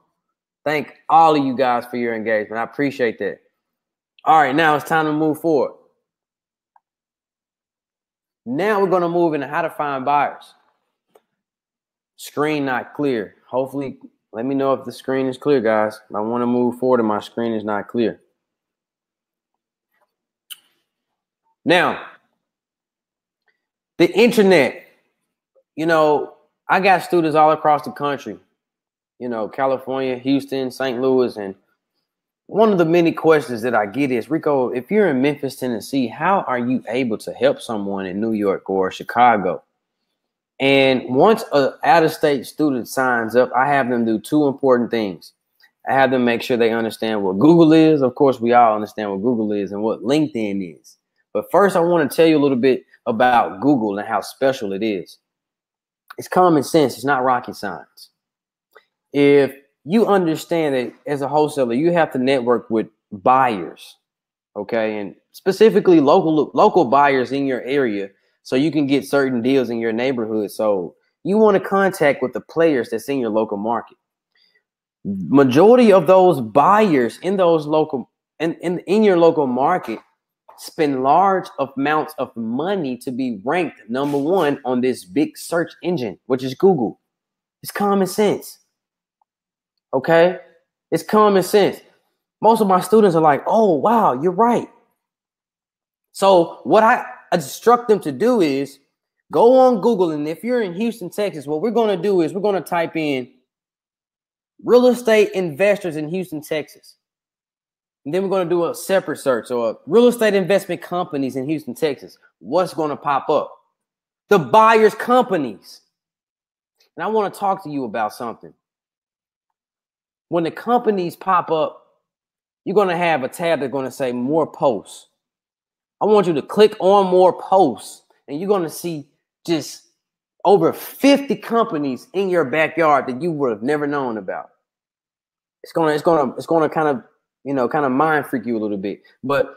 Thank all of you guys for your engagement. I appreciate that. All right, now it's time to move forward. Now we're going to move into how to find buyers. Screen not clear. Hopefully, let me know if the screen is clear, guys. I want to move forward and my screen is not clear. Now, the internet, I got students all across the country, California, Houston, St. Louis. And one of the many questions that I get is, Rico, if you're in Memphis, Tennessee, how are you able to help someone in New York or Chicago? And once an out-of-state student signs up, I have them do two important things. I have them make sure they understand what Google is. Of course, we all understand what Google is and what LinkedIn is. But first, I want to tell you a little bit about Google and how special it is. It's common sense. It's not rocket science. If you understand that as a wholesaler, you have to network with buyers, okay, and specifically local buyers in your area, so you can get certain deals in your neighborhood. So you want to contact with the players that's in your local market. Majority of those buyers in those local in your local market spend large amounts of money to be ranked number one on this big search engine, which is Google. It's common sense. Okay? It's common sense. Most of my students are like, oh, wow, you're right. So what I instruct them to do is go on Google. And if you're in Houston, Texas, what we're going to do is we're going to type in real estate investors in Houston, Texas. And then we're going to do a separate search or real estate investment companies in Houston, Texas. What's going to pop up? The buyers' companies. And I want to talk to you about something. When the companies pop up, you're going to have a tab that's going to say more posts. I want you to click on more posts and you're going to see just over 50 companies in your backyard that you would have never known about. It's going to kind of mind freak you a little bit. But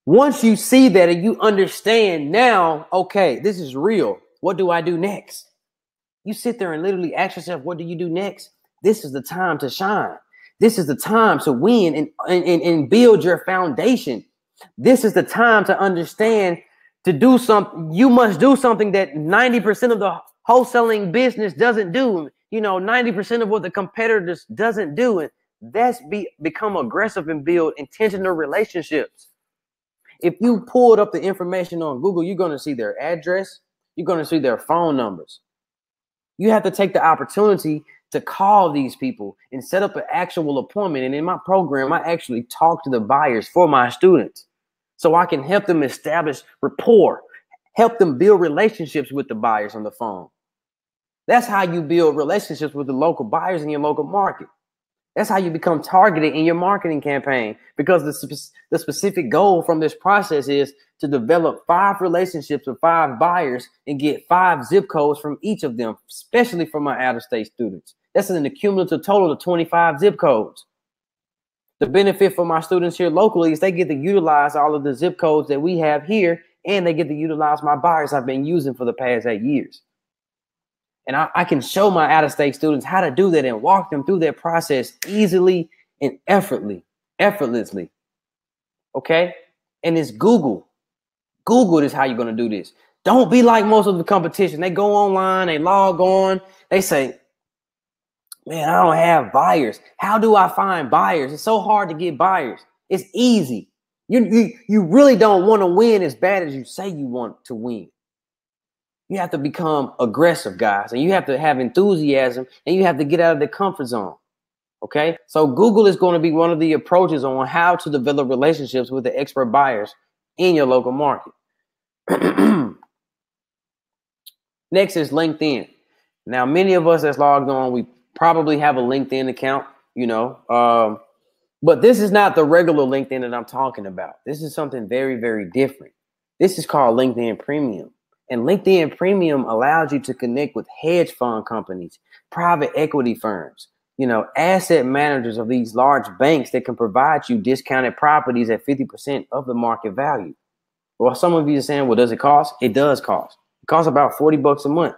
once you see that and you understand now, okay, this is real. What do I do next? You sit there and literally ask yourself, what do you do next? This is the time to shine. This is the time to win and build your foundation. This is the time to understand to do something. You must do something that 90% of the wholesaling business doesn't do. 90% of what the competitors doesn't do. And that's become aggressive and build intentional relationships. If you pulled up the information on Google, you're going to see their address. You're going to see their phone numbers. You have to take the opportunity to call these people and set up an actual appointment. And in my program, I actually talk to the buyers for my students so I can help them establish rapport, help them build relationships with the buyers on the phone. That's how you build relationships with the local buyers in your local market. That's how you become targeted in your marketing campaign, because the specific goal from this process is to develop 5 relationships with 5 buyers and get 5 zip codes from each of them, especially for my out-of-state students. That's an accumulative total of 25 zip codes. The benefit for my students here locally is they get to utilize all of the zip codes that we have here, and they get to utilize my buyers I've been using for the past 8 years. And I can show my out-of-state students how to do that and walk them through that process easily and effortlessly. Okay? And it's Google. Google is how you're going to do this. Don't be like most of the competition. They go online, they log on, they say, man, I don't have buyers. How do I find buyers? It's so hard to get buyers. It's easy. You really don't want to win as bad as you say you want to win. You have to become aggressive, guys, and you have to have enthusiasm, and you have to get out of the comfort zone. Okay, so Google is going to be one of the approaches on how to develop relationships with the expert buyers in your local market. Next is LinkedIn. Now, many of us that's logged on, we probably have a LinkedIn account, but this is not the regular LinkedIn that I'm talking about. This is something very, very different. This is called LinkedIn Premium. And LinkedIn Premium allows you to connect with hedge fund companies, private equity firms, asset managers of these large banks that can provide you discounted properties at 50% of the market value. Well, some of you are saying, well, does it cost? It does cost. It costs about $40 a month,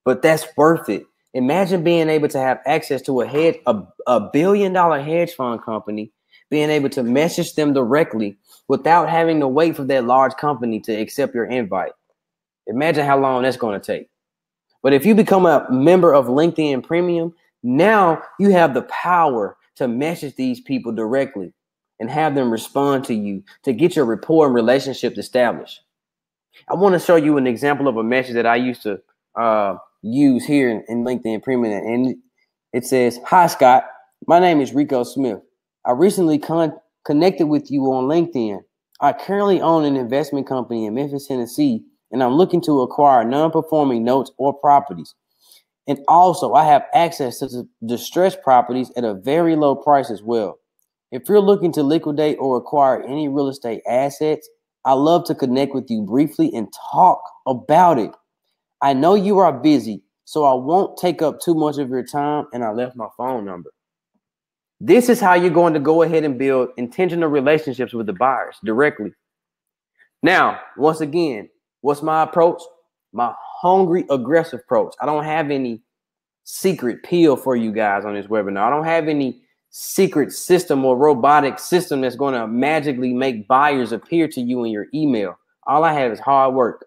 but that's worth it. Imagine being able to have access to a billion-dollar hedge fund company, being able to message them directly without having to wait for that large company to accept your invite. Imagine how long that's going to take. But if you become a member of LinkedIn Premium, now you have the power to message these people directly and have them respond to you to get your rapport and relationships established. I want to show you an example of a message that I used to use here in LinkedIn Premium. And it says, "Hi, Scott. My name is Rico Smith. I recently connected with you on LinkedIn. I currently own an investment company in Memphis, Tennessee, and I'm looking to acquire non-performing notes or properties. And also, I have access to distressed properties at a very low price as well. If you're looking to liquidate or acquire any real estate assets, I love to connect with you briefly and talk about it. I know you are busy, so I won't take up too much of your time, and I left my phone number. This is how you're going to go ahead and build intentional relationships with the buyers directly. Now, once again, what's my approach? My hungry, aggressive approach. I don't have any secret pill for you guys on this webinar. I don't have any secret system or robotic system that's going to magically make buyers appear to you in your email. All I have is hard work.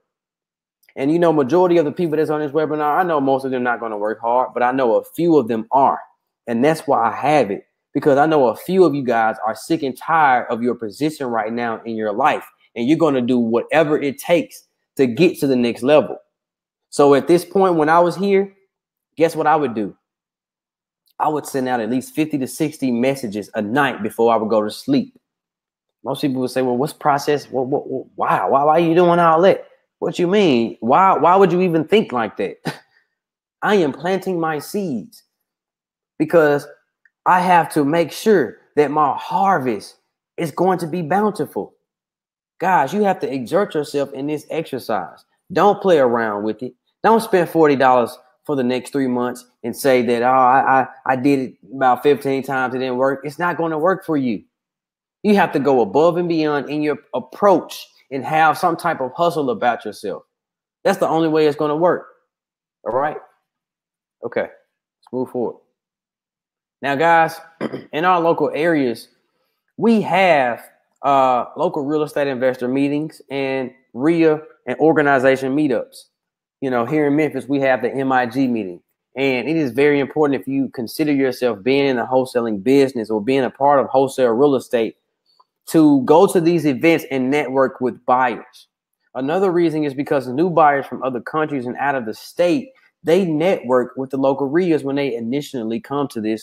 And you know, majority of the people that's on this webinar, I know most of them not going to work hard, but I know a few of them are. And that's why I have it, because I know a few of you guys are sick and tired of your position right now in your life. And you're going to do whatever it takes to get to the next level. So at this point, when I was here, guess what I would do? I would send out at least 50 to 60 messages a night before I would go to sleep. Most people would say, well, what's process? Why are you doing all that? What you mean? Why would you even think like that? I am planting my seeds because I have to make sure that my harvest is going to be bountiful. Guys, you have to exert yourself in this exercise. Don't play around with it. Don't spend $40 for the next 3 months and say that, oh, I did it about 15 times. It didn't work. It's not going to work for you. You have to go above and beyond in your approach and have some type of hustle about yourself. That's the only way it's going to work. All right. Okay. Let's move forward. Now, guys, in our local areas, we have local real estate investor meetings and RIA and organization meetups. You know, here in Memphis, we have the MIG meeting. And it is very important, if you consider yourself being in the wholesaling business or being a part of wholesale real estate, to go to these events and network with buyers. Another reason is because new buyers from other countries and out of the state, they network with the local RIAs when they initially come to their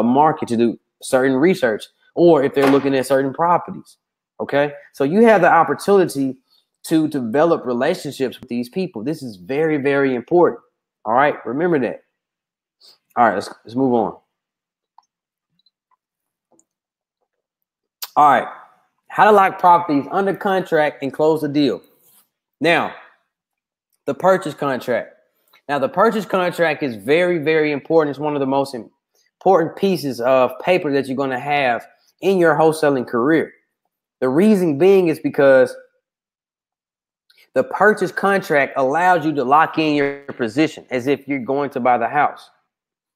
market to do certain research, or if they're looking at certain properties. Okay, so you have the opportunity to develop relationships with these people. This is very, very important. All right, remember that. All right, let's move on. All right, how to lock properties under contract and close the deal. Now, the purchase contract. Now, the purchase contract is very, very important. It's one of the most important pieces of paper that you're going to have in your wholesaling career. The reason being is because the purchase contract allows you to lock in your position as if you're going to buy the house.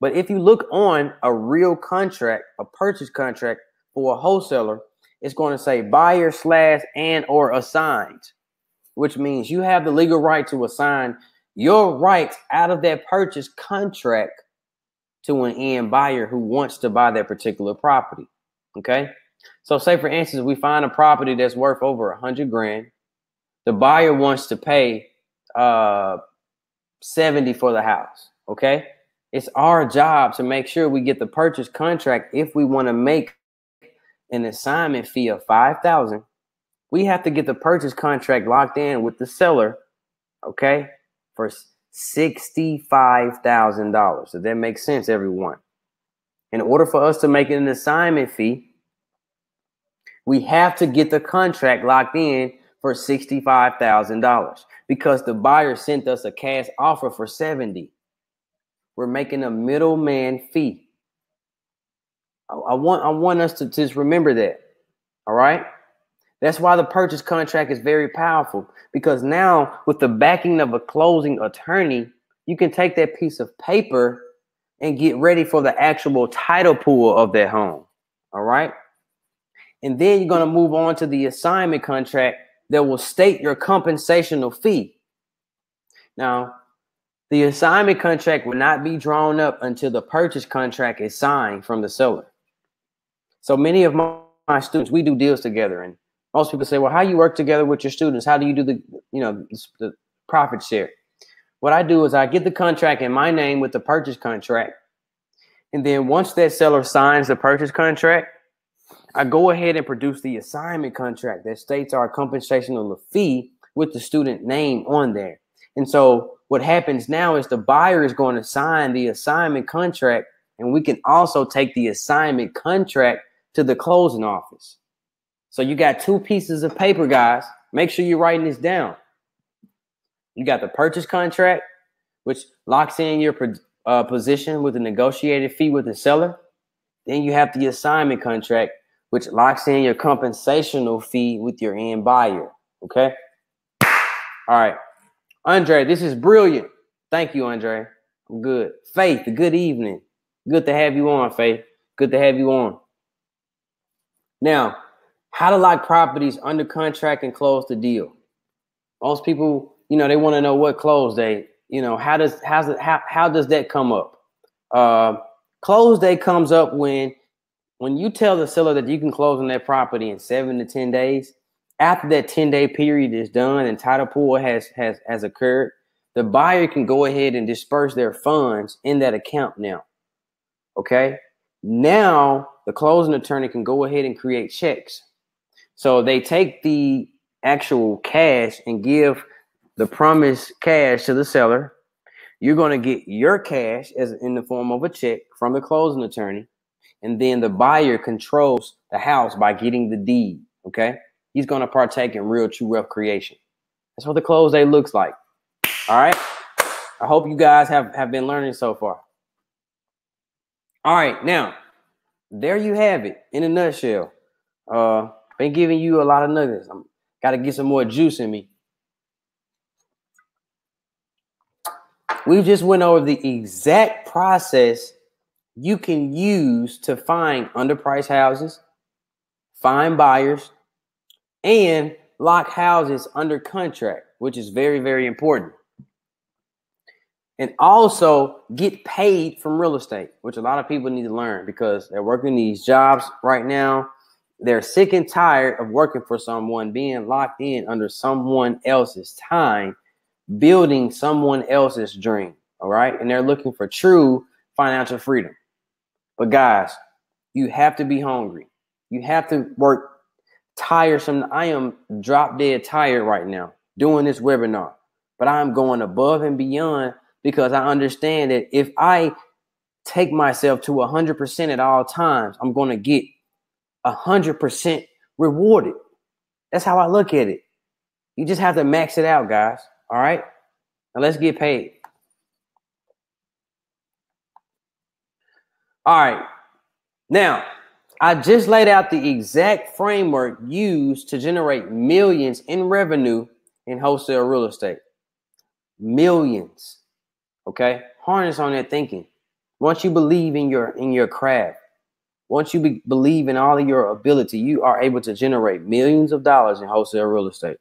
But if you look on a real contract, a purchase contract for a wholesaler, it's going to say buyer / and or assigned, which means you have the legal right to assign your rights out of that purchase contract to an end buyer who wants to buy that particular property. Okay. So say, for instance, we find a property that's worth over 100 grand. The buyer wants to pay 70 for the house. Okay. It's our job to make sure we get the purchase contract. If we want to make an assignment fee of $5,000, we have to get the purchase contract locked in with the seller. Okay. For $65,000. So that makes sense, everyone. In order for us to make it an assignment fee, we have to get the contract locked in for $65,000 because the buyer sent us a cash offer for 70. We're making a middleman fee. I want us to just remember that. All right. That's why the purchase contract is very powerful, because now with the backing of a closing attorney, you can take that piece of paper and get ready for the actual title pool of that home. All right. And then you're going to move on to the assignment contract that will state your compensational fee. Now, the assignment contract will not be drawn up until the purchase contract is signed from the seller. So many of my students, we do deals together, and most people say, well, how you work together with your students? How do you do the profit share? What I do is I get the contract in my name with the purchase contract. And then once that seller signs the purchase contract, I go ahead and produce the assignment contract that states our compensational fee with the student name on there. And so what happens now is the buyer is going to sign the assignment contract, and we can also take the assignment contract to the closing office. So you got two pieces of paper, guys. Make sure you're writing this down. You got the purchase contract, which locks in your position with a negotiated fee with the seller. Then you have the assignment contract, which locks in your compensational fee with your end buyer. Okay. All right. Andre, this is brilliant. Thank you, Andre. I'm good. Faith, good evening. Good to have you on, Faith. Good to have you on. Now, how to lock properties under contract and close the deal. Most people, they want to know what close date. How does that come up? Close date comes up when you tell the seller that you can close on that property in 7 to 10 days. After that 10-day period is done and title pool has occurred, the buyer can go ahead and disperse their funds in that account now. Okay. Now the closing attorney can go ahead and create checks. So they take the actual cash and give the promised cash to the seller. You're going to get your cash as in the form of a check from the closing attorney. And then the buyer controls the house by getting the deed. Okay. He's going to partake in real true wealth creation. That's what the close date looks like. All right. I hope you guys have been learning so far. All right. Now, there you have it in a nutshell. Been giving you a lot of nuggets. I'm got to get some more juice in me. We just went over the exact process you can use to find underpriced houses, find buyers, and lock houses under contract, which is very, very important. And also get paid from real estate, which a lot of people need to learn because they're working these jobs right now. They're sick and tired of working for someone, being locked in under someone else's time, building someone else's dream. All right. And they're looking for true financial freedom. But guys, you have to be hungry. You have to work tiresome. I am drop dead tired right now doing this webinar, but I'm going above and beyond because I understand that if I take myself to 100% at all times, I'm going to get 100% rewarded. That's how I look at it. You just have to max it out, guys. All right. Now let's get paid. All right. Now, I just laid out the exact framework used to generate millions in revenue in wholesale real estate. Millions. Okay. Harness on that thinking. Once you believe in your craft, once you believe in all of your ability, you are able to generate millions of dollars in wholesale real estate.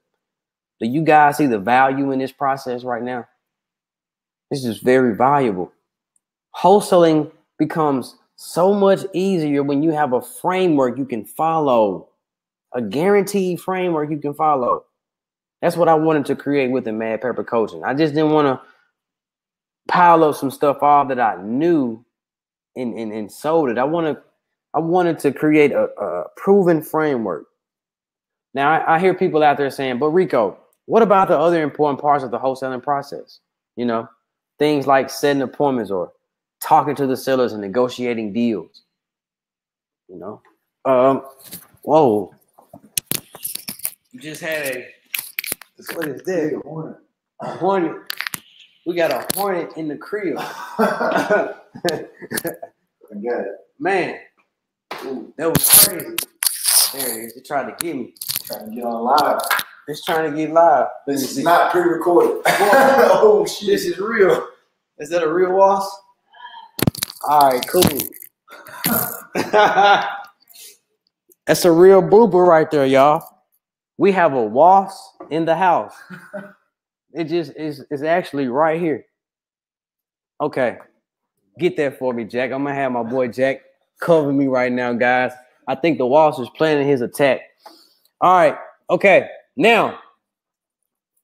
Do you guys see the value in this process right now? This is very valuable. Wholesaling becomes so much easier when you have a framework you can follow, a guaranteed framework you can follow. That's what I wanted to create with the MadPaper coaching. I just didn't want to pile up some stuff all that I knew and sold it. I wanted to create a proven framework. Now, I hear people out there saying, but Rico, what about the other important parts of the wholesaling process? Things like setting appointments or talking to the sellers and negotiating deals. Whoa. You just had what is that? A hornet. We got a hornet in the crib. Man, ooh, that was crazy. There it is. It tried to get me. Trying to get on live. It's trying to get live. This is not pre-recorded. Oh, shit. This is real. Is that a real wasp? All right, cool. That's a real boober right there, y'all. We have a wasp in the house. It just is actually right here. Okay. Get that for me, Jack. I'm going to have my boy Jack cover me right now, guys. I think the wasp is planning his attack. All right. Okay. Now,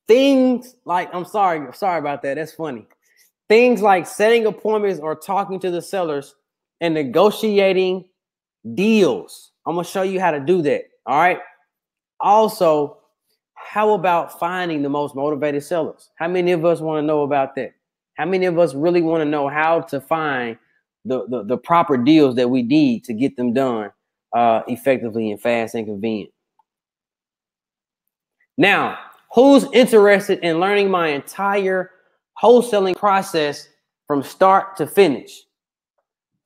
things like, I'm sorry about that. That's funny. Things like setting appointments or talking to the sellers and negotiating deals. I'm going to show you how to do that. All right. Also, how about finding the most motivated sellers? How many of us want to know about that? How many of us really want to know how to find the proper deals that we need to get them done effectively and fast and convenient? Now, who's interested in learning my entire wholesaling process from start to finish?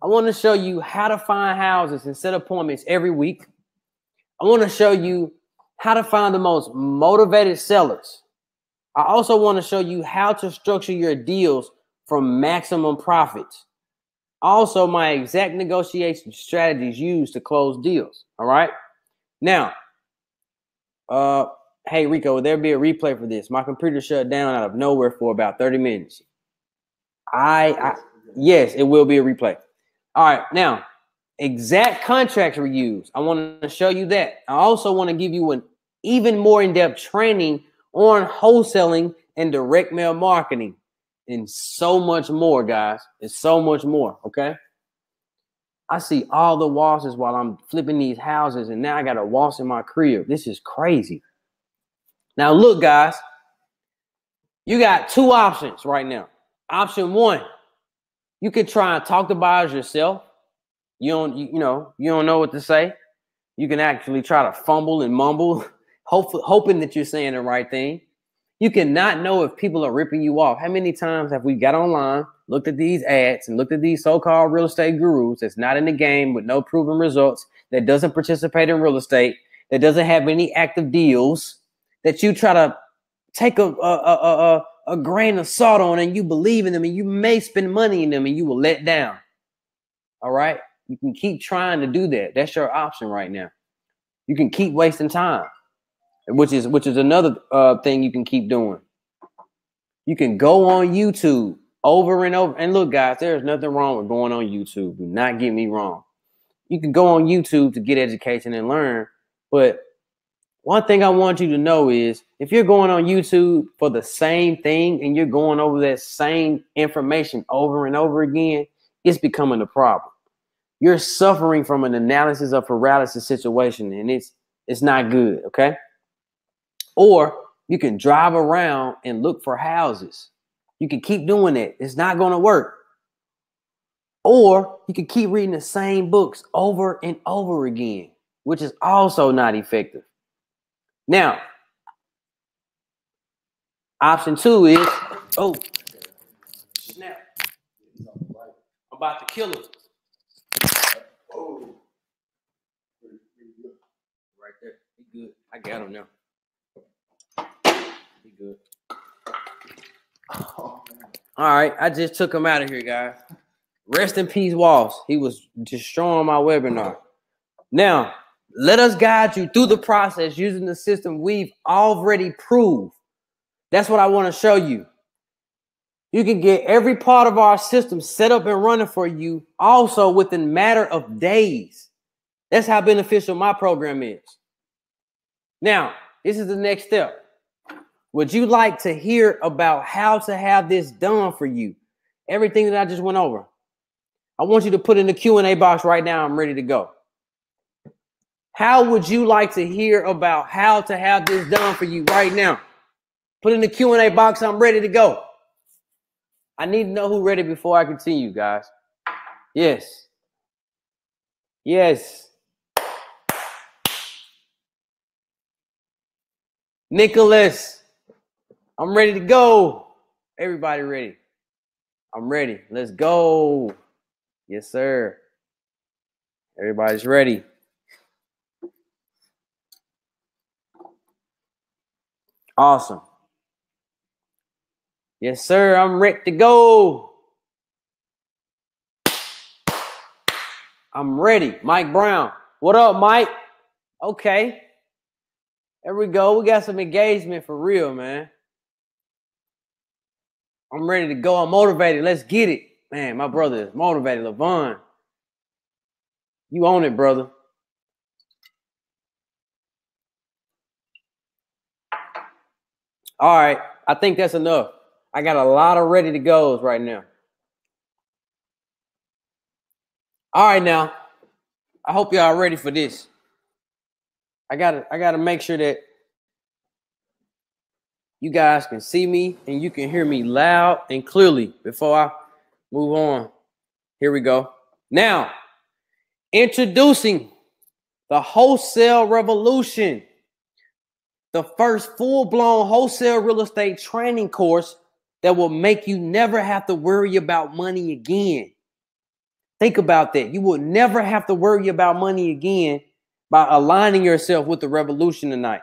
I want to show you how to find houses and set appointments every week. I want to show you how to find the most motivated sellers. I also want to show you how to structure your deals for maximum profits. Also, my exact negotiation strategies used to close deals. All right. Now, hey, Rico, will there be a replay for this? My computer shut down out of nowhere for about 30 minutes. Yes, it will be a replay. All right. Now, exact contracts were used. I want to show you that. I also want to give you an even more in-depth training on wholesaling and direct mail marketing and so much more, guys. It's so much more, okay? I see all the washes while I'm flipping these houses, and now I got a wash in my crib. This is crazy. Now, look, guys, you got two options right now. Option one, you could try and talk to buyers yourself. You don't know what to say. You can actually try to fumble and mumble, hoping that you're saying the right thing. You cannot know if people are ripping you off. How many times have we got online, looked at these ads, and looked at these so-called real estate gurus that's not in the game with no proven results, that doesn't participate in real estate, that doesn't have any active deals, that you try to take a grain of salt on, and you believe in them, and you may spend money in them, and you will let down. All right? You can keep trying to do that. That's your option right now. You can keep wasting time, which is another thing you can keep doing. You can go on YouTube over and over. And look, guys, there's nothing wrong with going on YouTube. Do not get me wrong. You can go on YouTube to get education and learn. But one thing I want you to know is if you're going on YouTube for the same thing and you're going over that same information over and over again, it's becoming a problem. You're suffering from an analysis of paralysis situation, and it's not good, okay? Or you can drive around and look for houses. You can keep doing that. It's not going to work. Or you can keep reading the same books over and over again, which is also not effective. Now, option two is, oh, snap. I'm about to kill him. Oh. Right there. He good. I got him now. He good. All right. I just took him out of here, guys. Rest in peace, Walls. He was destroying my webinar. Now, let us guide you through the process using the system we've already proved. That's what I want to show you. You can get every part of our system set up and running for you also within a matter of days. That's how beneficial my program is. Now, this is the next step. Would you like to hear about how to have this done for you? Everything that I just went over. I want you to put in the Q&A box right now. I'm ready to go. How would you like to hear about how to have this done for you right now? Put in the Q&A box. I'm ready to go. I need to know who's ready before I continue, guys. Yes. Yes. Nicholas, I'm ready to go. Everybody ready? I'm ready. Let's go. Yes, sir. Everybody's ready. Awesome. Yes, sir. I'm ready to go. I'm ready. Mike Brown. What up, Mike? Okay. There we go. We got some engagement for real, man. I'm ready to go. I'm motivated. Let's get it. Man, my brother is motivated. LaVon. You own it, brother. All right. I think that's enough. I got a lot of ready to goes right now. All right, now. I hope y'all ready for this. I gotta make sure that you guys can see me and you can hear me loud and clearly. Before I move on, here we go. Now, introducing the wholesale revolution, the first full-blown wholesale real estate training course that will make you never have to worry about money again. Think about that. You will never have to worry about money again by aligning yourself with the revolution tonight.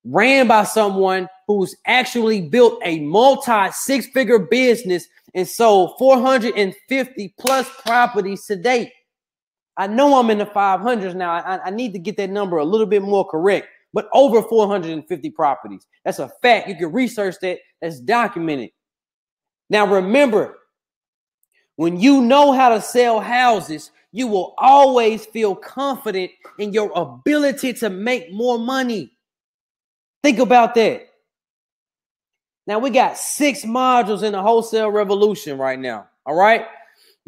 Ran by someone who's actually built a multi-six-figure business and sold 450 plus properties to date. I know I'm in the 500s now. I need to get that number a little bit more correct, but over 450 properties. That's a fact. You can research that. That's documented. Now, remember, when you know how to sell houses, you will always feel confident in your ability to make more money. Think about that. Now, we got 6 modules in the wholesale revolution right now. All right.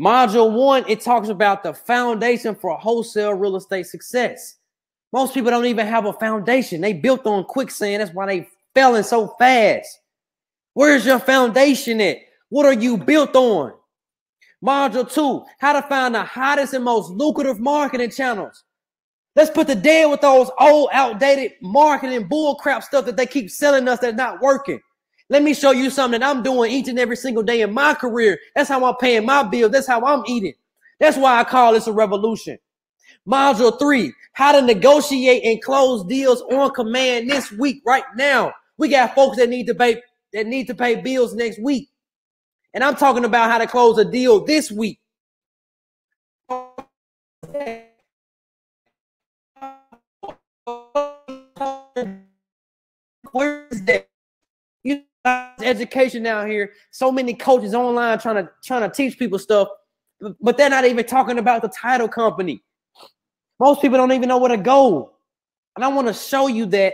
Module 1, it talks about the foundation for wholesale real estate success. Most people don't even have a foundation. They built on quicksand. That's why they fell in so fast. Where's your foundation at? What are you built on? Module 2, how to find the hottest and most lucrative marketing channels. Let's put to dead with those old, outdated marketing bullcrap stuff that they keep selling us that's not working. Let me show you something that I'm doing each and every single day in my career. That's how I'm paying my bills. That's how I'm eating. That's why I call this a revolution. Module 3, how to negotiate and close deals on command this week, right now. We got folks that need to pay bills next week. And I'm talking about how to close a deal this week. Where is that? You know, education out here. So many coaches online trying to teach people stuff, but they're not even talking about the title company. Most people don't even know where to go. And I want to show you that,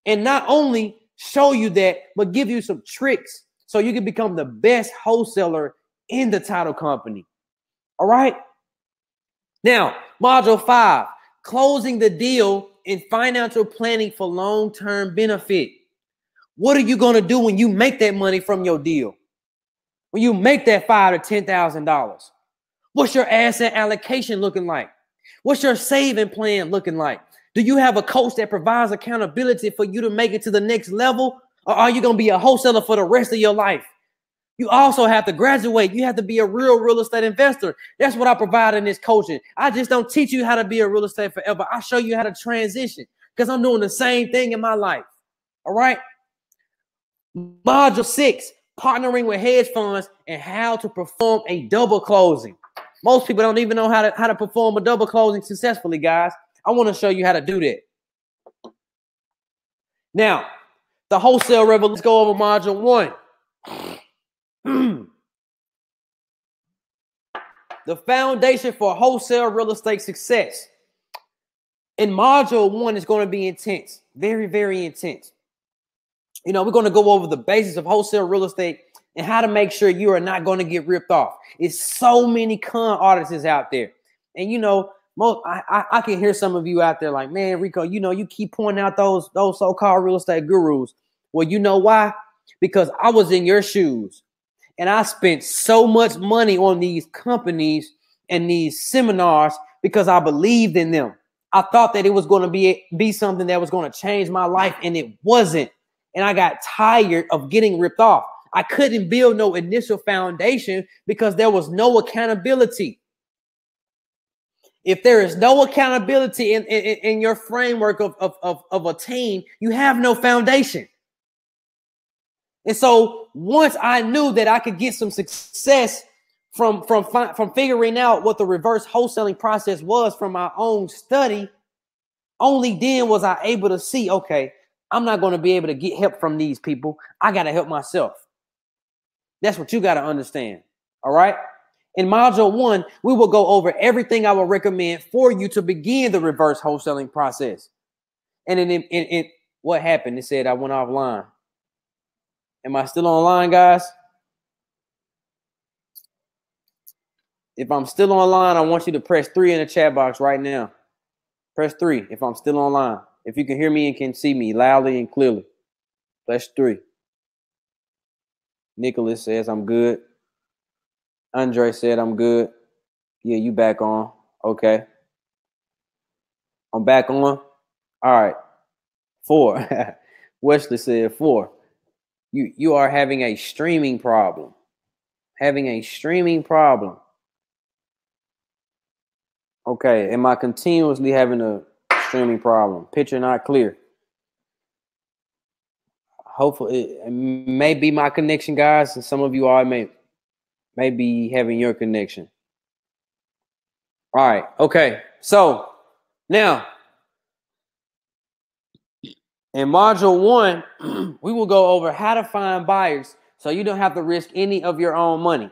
and not only show you that, but give you some tricks so you can become the best wholesaler in the title company. All right. Now, module 5, closing the deal and financial planning for long-term benefit. What are you going to do when you make that money from your deal? When you make that $5,000 to $10,000? What's your asset allocation looking like? What's your saving plan looking like? Do you have a coach that provides accountability for you to make it to the next level? Or are you going to be a wholesaler for the rest of your life? You also have to graduate. You have to be a real estate investor. That's what I provide in this coaching. I just don't teach you how to be a real estate forever. I show you how to transition because I'm doing the same thing in my life. All right. Module 6, partnering with hedge funds and how to perform a double closing. Most people don't even know how to perform a double closing successfully, guys. I want to show you how to do that. Now, the wholesale revolution. Let's go over module 1. The foundation for wholesale real estate success. In module 1 is going to be intense. Very, very intense. You know, we're going to go over the basics of wholesale real estate and how to make sure you are not going to get ripped off. It's so many con artists out there. And, you know, I can hear some of you out there like, man, Rico, you know, you keep pointing out those so-called real estate gurus. Well, you know why? Because I was in your shoes and I spent so much money on these companies and these seminars because I believed in them. I thought that it was going to be something that was going to change my life, and it wasn't. And I got tired of getting ripped off. I couldn't build no initial foundation because there was no accountability. If there is no accountability in your framework of a team, you have no foundation. And so once I knew that I could get some success from figuring out what the reverse wholesaling process was from my own study, only then was I able to see, okay, I'm not going to be able to get help from these people. I got to help myself. That's what you got to understand. All right. In module 1, we will go over everything I will recommend for you to begin the reverse wholesaling process. And in what happened? It said I went offline. Am I still online, guys? If I'm still online, I want you to press 3 in the chat box right now. Press 3 if I'm still online. If you can hear me and can see me loudly and clearly. That's 3. Nicholas says I'm good. Andre said I'm good. Yeah, you back on. Okay. I'm back on. All right. 4. Wesley said 4. You are having a streaming problem. Having a streaming problem. Okay. Am I continuously having a streaming problem? Picture not clear. Hopefully, it may be my connection, guys, and some of you all may be having your connection. All right. Okay. So now in module 1, we will go over how to find buyers so you don't have to risk any of your own money.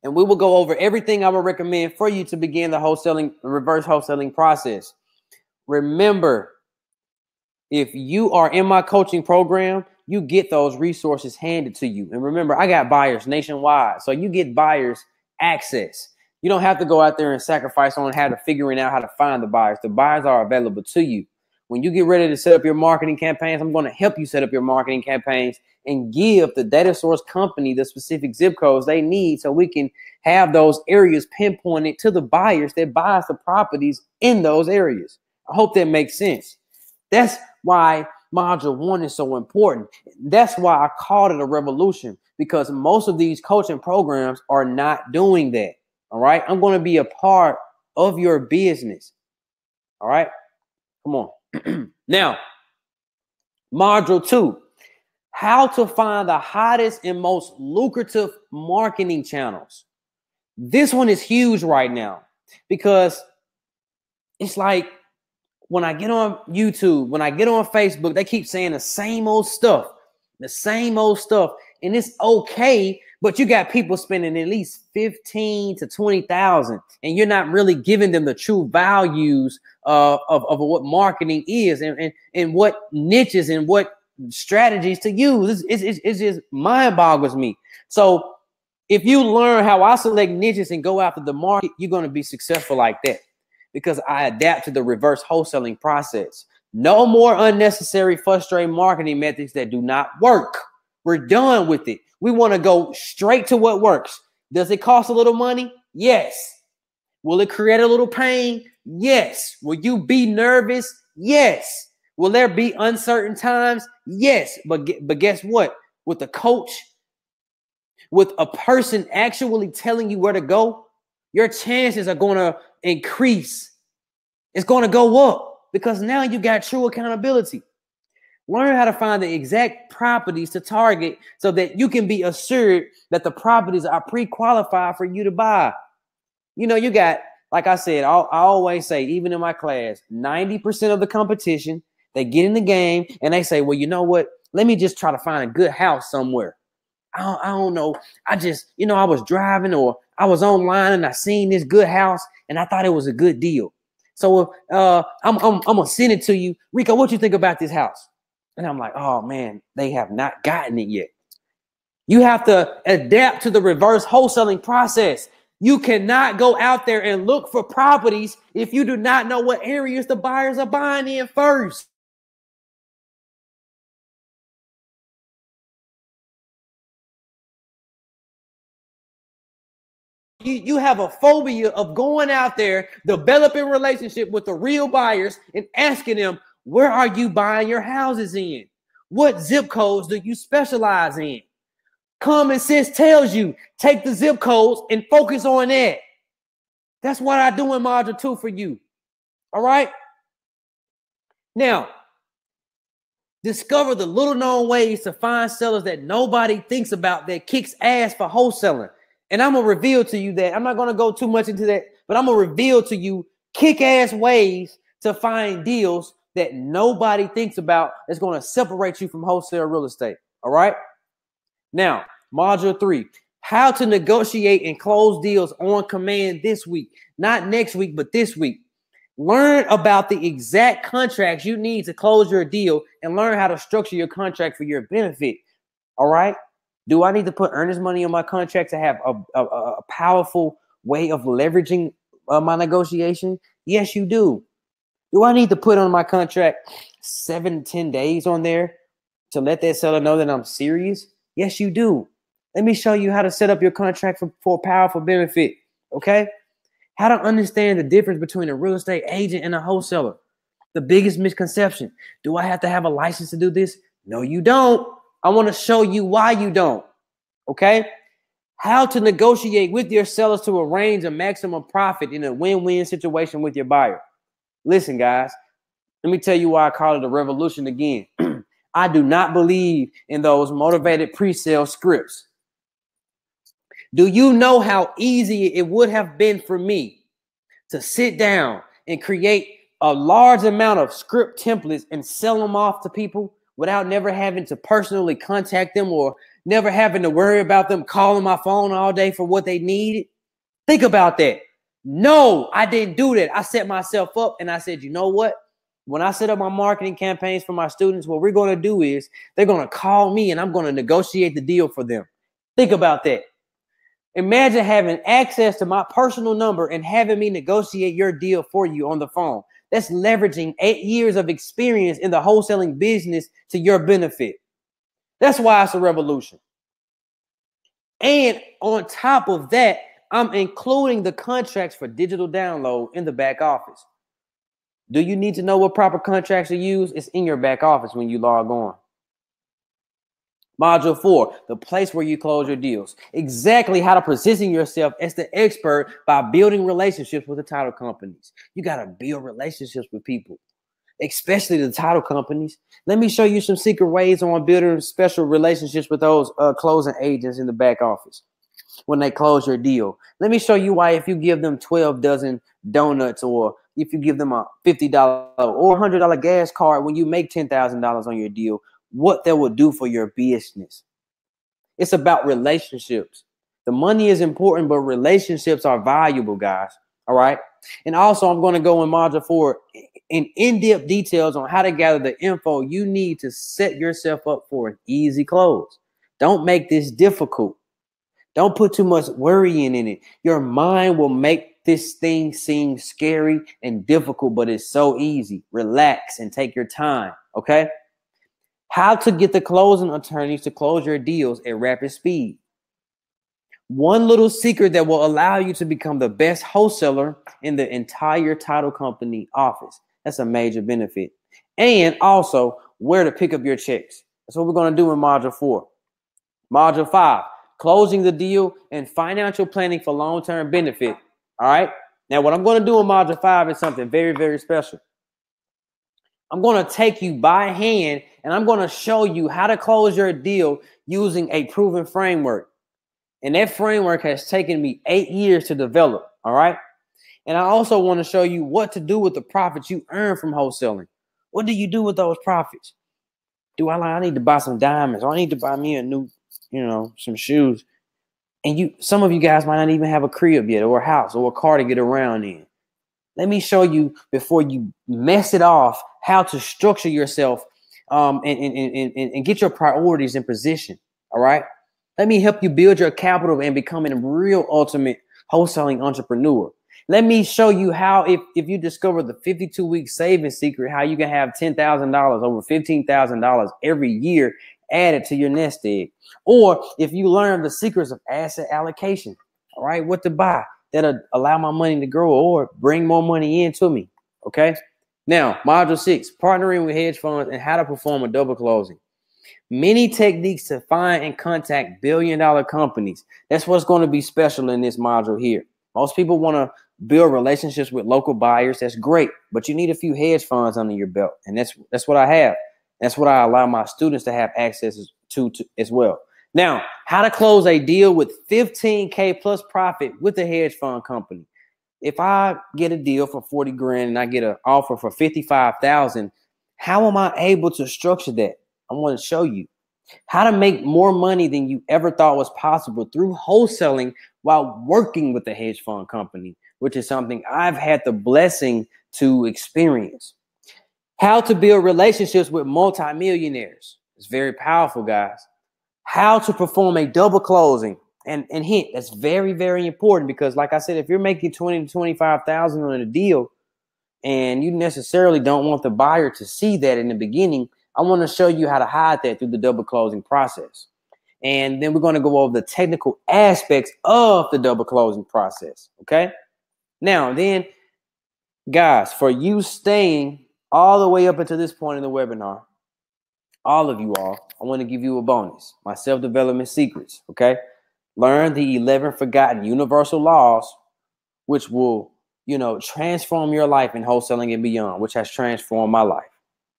And we will go over everything I would recommend for you to begin the reverse wholesaling process. Remember, if you are in my coaching program, you get those resources handed to you. And remember, I got buyers nationwide. So you get buyers access. You don't have to go out there and sacrifice on figuring out how to find the buyers. The buyers are available to you. When you get ready to set up your marketing campaigns, I'm going to help you set up your marketing campaigns and give the data source company the specific zip codes they need so we can have those areas pinpointed to the buyers that buys the properties in those areas. I hope that makes sense. That's why module 1 is so important. That's why I called it a revolution, because most of these coaching programs are not doing that. All right. I'm going to be a part of your business. All right. Come on. Now, module 2, how to find the hottest and most lucrative marketing channels. This one is huge right now because it's like when I get on YouTube, when I get on Facebook, they keep saying the same old stuff. And it's okay, but you got people spending at least $15,000 to $20,000, and you're not really giving them the true values of what marketing is and what niches and what strategies to use. It's just mind boggles me. So if you learn how I select niches and go after the market, you're going to be successful like that, because I adapt to the reverse wholesaling process. No more unnecessary, frustrating marketing methods that do not work. We're done with it. We want to go straight to what works. Does it cost a little money? Yes. Will it create a little pain? Yes. Will you be nervous? Yes. Will there be uncertain times? Yes. But guess what? With a coach, with a person actually telling you where to go, your chances are going to increase. It's going to go up because now you got true accountability. Learn how to find the exact properties to target so that you can be assured that the properties are pre-qualified for you to buy. You know, you got, like I said, I always say, even in my class, 90% of the competition, they get in the game and they say, well, you know what? Let me just try to find a good house somewhere. I don't know. I just, I was driving or I was online and I seen this good house and I thought it was a good deal. So I'm gonna send it to you. Rico, what you think about this house? And I'm like, oh man, they have not gotten it yet. You have to adapt to the reverse wholesaling process. You cannot go out there and look for properties if you do not know what areas the buyers are buying in first. You have a phobia of going out there, developing a relationship with the real buyers and asking them, where are you buying your houses in? What zip codes do you specialize in? Common sense tells you, take the zip codes and focus on that. That's what I do in module 2 for you. All right. Now, discover the little known ways to find sellers that nobody thinks about that kicks ass for wholesaling. And I'm going to reveal to you that I'm not going to go too much into that, but I'm going to reveal to you kick ass ways to find deals that nobody thinks about that's going to separate you from wholesale real estate. All right. Now, module 3, how to negotiate and close deals on command this week, not next week, but this week. Learn about the exact contracts you need to close your deal and learn how to structure your contract for your benefit. All right. Do I need to put earnest money on my contract to have a powerful way of leveraging my negotiation? Yes, you do. Do I need to put on my contract 7 to 10 days on there to let that seller know that I'm serious? Yes, you do. Let me show you how to set up your contract for powerful benefit. Okay? How to understand the difference between a real estate agent and a wholesaler. The biggest misconception. Do I have to have a license to do this? No, you don't. I want to show you why you don't. Okay? How to negotiate with your sellers to arrange a maximum profit in a win-win situation with your buyer. Listen, guys, let me tell you why I call it a revolution again. I do not believe in those motivated pre-sale scripts. Do you know how easy it would have been for me to sit down and create a large amount of script templates and sell them off to people without never having to personally contact them or never having to worry about them calling my phone all day for what they needed? Think about that. No, I didn't do that. I set myself up and I said, you know what? When I set up my marketing campaigns for my students, what we're going to do is they're going to call me and I'm going to negotiate the deal for them. Think about that. Imagine having access to my personal number and having me negotiate your deal for you on the phone. That's leveraging 8 years of experience in the wholesaling business to your benefit. That's why it's a revolution. And on top of that, I'm including the contracts for digital download in the back office. Do you need to know what proper contracts to use? It's in your back office when you log on. Module 4, the place where you close your deals. Exactly how to position yourself as the expert by building relationships with the title companies. You got to build relationships with people, especially the title companies. Let me show you some secret ways on building special relationships with those closing agents in the back office when they close your deal. Let me show you why if you give them 12 dozen donuts or if you give them a $50 or $100 gas card when you make $10,000 on your deal, what that will do for your business. It's about relationships. The money is important, but relationships are valuable, guys. All right. And also, I'm going to go in module 4 in-depth details on how to gather the info you need to set yourself up for an easy close. Don't make this difficult. Don't put too much worrying in it. Your mind will make this thing seem scary and difficult, but it's so easy. Relax and take your time. Okay. How to get the closing attorneys to close your deals at rapid speed. One little secret that will allow you to become the best wholesaler in the entire title company office. That's a major benefit. And also where to pick up your checks. That's what we're going to do in module 4. Module 5, closing the deal and financial planning for long-term benefit. All right. Now, what I'm going to do in module 5 is something very, very special. I'm going to take you by hand and I'm going to show you how to close your deal using a proven framework. And that framework has taken me 8 years to develop. All right. And I also want to show you what to do with the profits you earn from wholesaling. What do you do with those profits? I need to buy some diamonds, or I need to buy me a new, some shoes. And some of you guys might not even have a crib yet or a house or a car to get around in. Let me show you before you mess it off how to structure yourself and get your priorities in position. All right. Let me help you build your capital and becoming a real ultimate wholesaling entrepreneur. Let me show you how if you discover the 52-week savings secret, how you can have $10,000 over $15,000 every year added to your nest egg. Or if you learn the secrets of asset allocation, all right, what to buy that'll allow my money to grow or bring more money into me. Okay. Now, module 6, partnering with hedge funds and how to perform a double closing. Many techniques to find and contact billion-dollar companies. That's what's going to be special in this module here. Most people want to build relationships with local buyers. That's great, but you need a few hedge funds under your belt, and that's what I have. That's what I allow my students to have access to as well. Now, how to close a deal with 15K plus profit with a hedge fund company. If I get a deal for 40 grand and I get an offer for 55,000, how am I able to structure that? I want to show you how to make more money than you ever thought was possible through wholesaling while working with a hedge fund company, which is something I've had the blessing to experience. How to build relationships with multimillionaires. It's very powerful, guys. How to perform a double closing. And hint, that's very, very important because like I said, if you're making 20 to 25,000 on a deal and you necessarily don't want the buyer to see that in the beginning, I want to show you how to hide that through the double closing process. And then we're going to go over the technical aspects of the double closing process. Okay. Now, then, guys, for you staying all the way up until this point in the webinar, all of you all, I want to give you a bonus, my self-development secrets. Okay. Learn the 11 forgotten universal laws, which will, transform your life in wholesaling and beyond, which has transformed my life.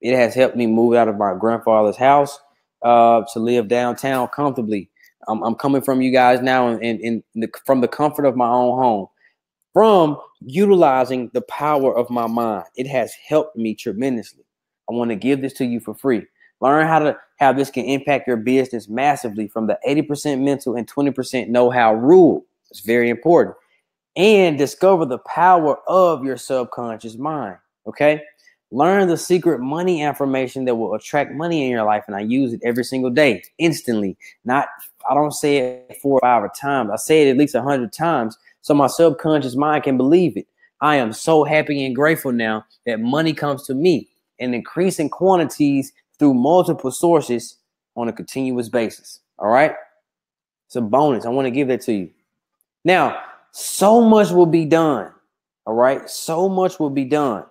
It has helped me move out of my grandfather's house to live downtown comfortably. I'm coming from you guys now from the comfort of my own home, from utilizing the power of my mind. It has helped me tremendously. I want to give this to you for free. Learn how this can impact your business massively from the 80% mental and 20% know-how rule. It's very important. And discover the power of your subconscious mind. Okay. Learn the secret money affirmation that will attract money in your life. And I use it every single day, instantly. I don't say it 4 or 5 times. I say it at least 100 times so my subconscious mind can believe it. I am so happy and grateful now that money comes to me in increasing quantities through multiple sources on a continuous basis. All right. It's a bonus. I want to give that to you. Now, so much will be done. All right. So much will be done.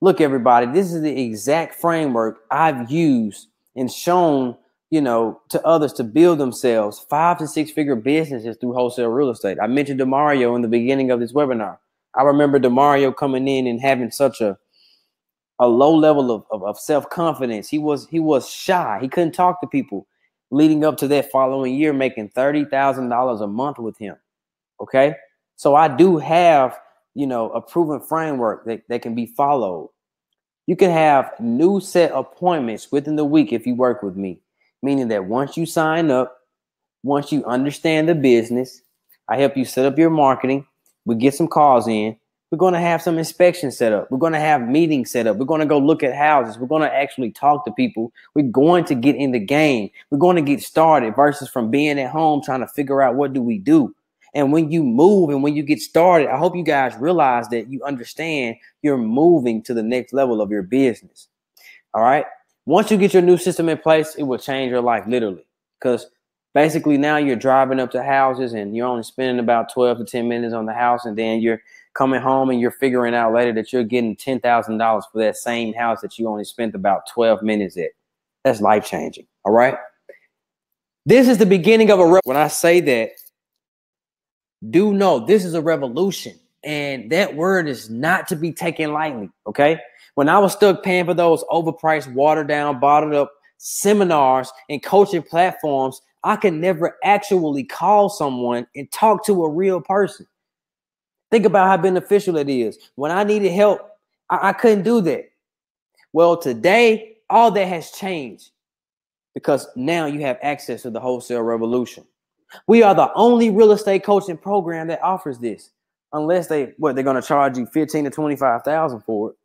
Look, everybody, this is the exact framework I've used and shown, to others to build themselves 5 to 6 figure businesses through wholesale real estate. I mentioned DeMario in the beginning of this webinar. I remember DeMario coming in and having such a low level of self-confidence. He was shy. He couldn't talk to people, leading up to that following year, making $30,000 a month with him. Okay. So I do have, a proven framework that can be followed. You can have new set appointments within the week if you work with me, meaning that once you sign up, once you understand the business, I help you set up your marketing. We get some calls in. We're going to have some inspections set up. We're going to have meetings set up. We're going to go look at houses. We're going to actually talk to people. We're going to get in the game. We're going to get started versus from being at home trying to figure out what do we do. And when you move and when you get started, I hope you guys realize that you understand you're moving to the next level of your business. All right. Once you get your new system in place, it will change your life literally, because basically now you're driving up to houses and you're only spending about 12 to 10 minutes on the house. And then you're coming home and you're figuring out later that you're getting $10,000 for that same house that you only spent about 12 minutes at. That's life changing. All right. This is the beginning of when I say that, do know this is a revolution, and that word is not to be taken lightly. Okay. When I was stuck paying for those overpriced, watered down, bottled up seminars and coaching platforms, I could never actually call someone and talk to a real person. Think about how beneficial it is. When I needed help, I couldn't do that. Well, today, all that has changed because now you have access to the wholesale revolution. We are the only real estate coaching program that offers this, unless they're going to charge you $15,000 to $25,000 for it.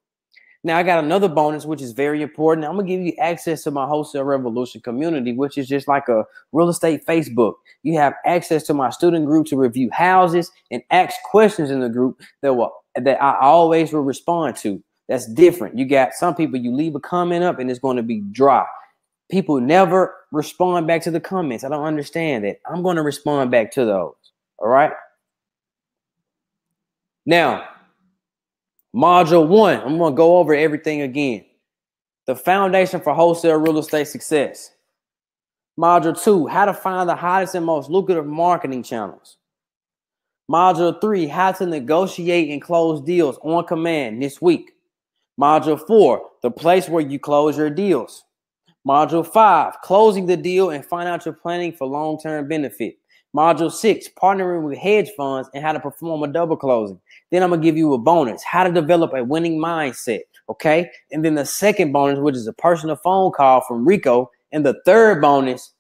Now, I got another bonus, which is very important. I'm going to give you access to my Wholesale Revolution community, which is just like a real estate Facebook. You have access to my student group to review houses and ask questions in the group that I always will respond to. That's different. You got some people, you leave a comment up and it's going to be dry. People never respond back to the comments. I don't understand that. I'm going to respond back to those. All right. Now, Module 1, I'm going to go over everything again. The foundation for wholesale real estate success. Module 2, how to find the hottest and most lucrative marketing channels. Module 3, how to negotiate and close deals on command this week. Module 4, the place where you close your deals. Module 5, closing the deal and financial planning for long-term benefit. Module 6, partnering with hedge funds and how to perform a double closing. Then I'm going to give you a bonus, how to develop a winning mindset, okay? And then the second bonus, which is a personal phone call from Rico. And the third bonus,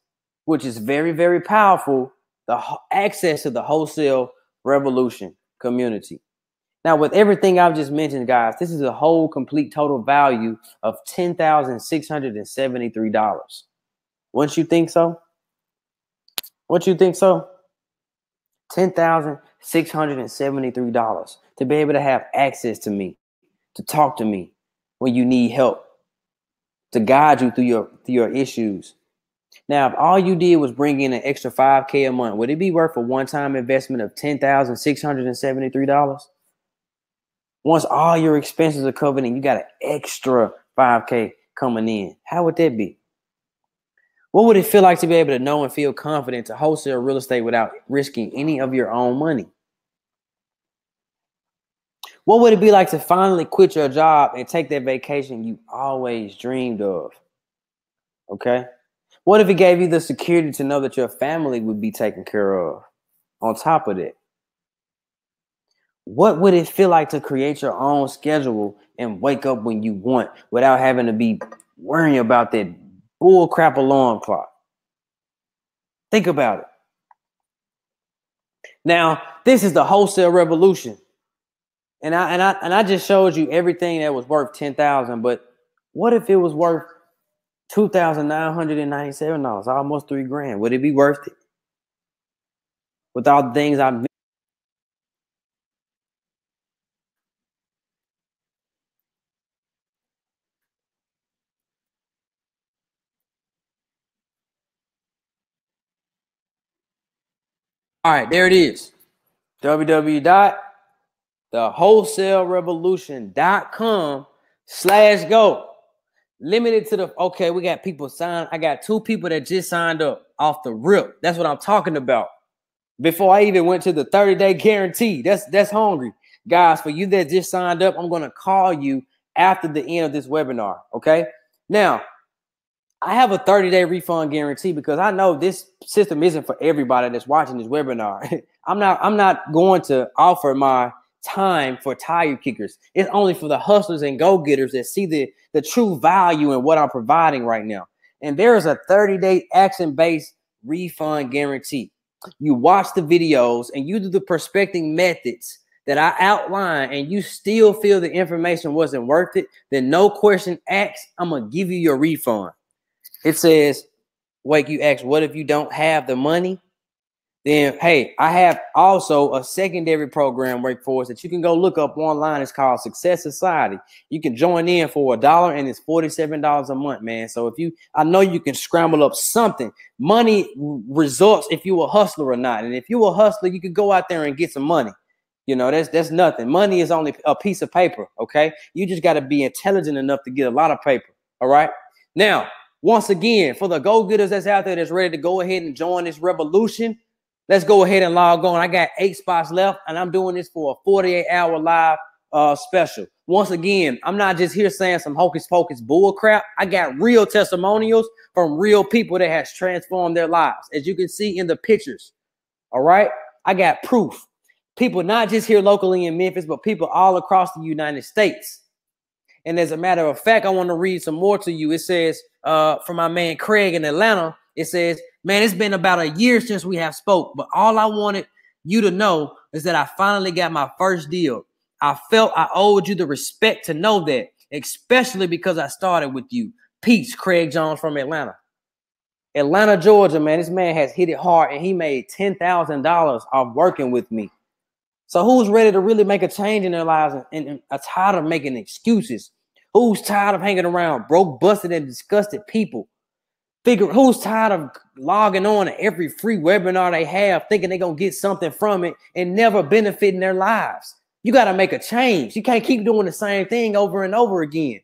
which is very, very powerful, the access to the Wholesale Revolution community. Now, with everything I've just mentioned, guys, this is a whole complete total value of $10,673. Wouldn't you think so? Wouldn't you think so? $10,673 to be able to have access to me, to talk to me when you need help, to guide you through your issues. Now, if all you did was bring in an extra $5K a month, would it be worth a one-time investment of $10,673? Once all your expenses are covered and you got an extra $5K coming in, how would that be? What would it feel like to be able to know and feel confident to wholesale real estate without risking any of your own money? What would it be like to finally quit your job and take that vacation you always dreamed of? Okay. What if it gave you the security to know that your family would be taken care of on top of that? What would it feel like to create your own schedule and wake up when you want without having to be worrying about that bull crap alarm clock? Think about it. Now, this is the wholesale revolution. And I just showed you everything that was worth $10,000, but what if it was worth $2,997, almost $3,000? Would it be worth it? With all the things I've All right, there it is. www.thewholesalerevolution.com/go. Limited to the, okay, we got people signed. I got 2 people that just signed up off the rip. That's what I'm talking about. Before I even went to the 30-day guarantee. That's hungry. Guys, for you that just signed up, I'm going to call you after the end of this webinar, okay? Now, I have a 30-day refund guarantee because I know this system isn't for everybody that's watching this webinar. I'm not going to offer my time for tire kickers. It's only for the hustlers and go-getters that see the true value in what I'm providing right now. And there is a 30-day action-based refund guarantee. You watch the videos and you do the prospecting methods that I outline and you still feel the information wasn't worth it, then no question asked, I'm going to give you your refund. It says, wait, you ask, what if you don't have the money? Then, hey, I have also a secondary program workforce that you can go look up online. It's called Success Society. You can join in for $1 and it's $47 a month, man. So I know you can scramble up something. Money results if you're a hustler or not. And if you're a hustler, you can go out there and get some money. You know, that's nothing. Money is only a piece of paper, okay? You just got to be intelligent enough to get a lot of paper, all right? Now, once again, for the go-getters that's out there that's ready to go ahead and join this revolution, let's go ahead and log on. I got 8 spots left, and I'm doing this for a 48-hour live special. Once again, I'm not just here saying some hocus-pocus bull crap. I got real testimonials from real people that has transformed their lives, as you can see in the pictures, all right? I got proof. People not just here locally in Memphis, but people all across the United States. And as a matter of fact, I want to read some more to you. It says, from my man Craig in Atlanta, it says, man, it's been about a year since we have spoke, but all I wanted you to know is that I finally got my first deal. I felt I owed you the respect to know that, especially because I started with you. Peace, Craig Jones from Atlanta. Atlanta, Georgia, man, this man has hit it hard, and he made $10,000 off working with me. So who's ready to really make a change in their lives and are tired of making excuses? Who's tired of hanging around broke, busted, and disgusted people? Who's tired of logging on to every free webinar they have, thinking they're going to get something from it and never benefiting their lives? You got to make a change. You can't keep doing the same thing over and over again.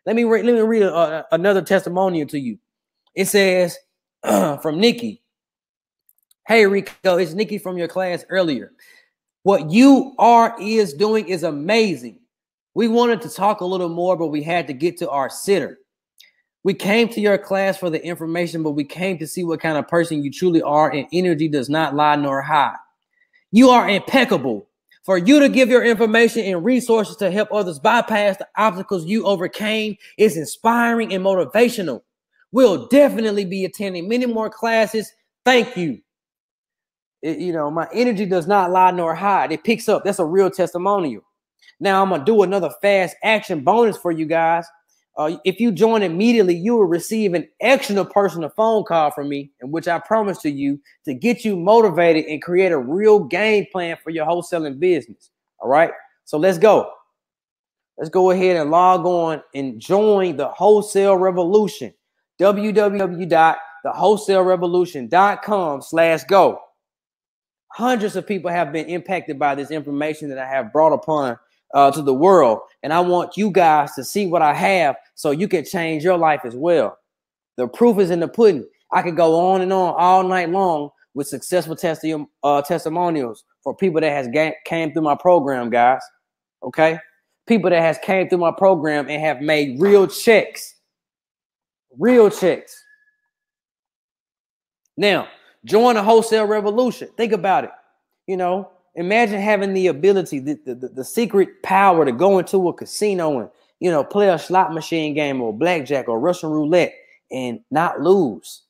Let me read another testimonial to you. It says from Nikki. Hey, Rico, it's Nikki from your class earlier. What you is doing is amazing. We wanted to talk a little more, but we had to get to our sitter. We came to your class for the information, but we came to see what kind of person you truly are, and energy does not lie nor hide. You are impeccable. For you to give your information and resources to help others bypass the obstacles you overcame is inspiring and motivational. We'll definitely be attending many more classes. Thank you. My energy does not lie nor hide. It picks up. That's a real testimonial. Now I'm going to do another fast action bonus for you guys. If you join immediately, you will receive an extra personal phone call from me, in which I promise to you to get you motivated and create a real game plan for your wholesaling business. All right. So let's go. Let's go ahead and log on and join the wholesale revolution. www.thewholesalerevolution.com/go. Hundreds of people have been impacted by this information that I have brought upon to the world. And I want you guys to see what I have so you can change your life as well. The proof is in the pudding. I could go on and on all night long with successful testimonials for people that has came through my program, guys. Okay? People that has came through my program and have made real checks. Real checks. Now, join the wholesale revolution. Think about it. You know, imagine having the ability, the secret power to go into a casino and, you know, play a slot machine game or blackjack or Russian roulette and not lose.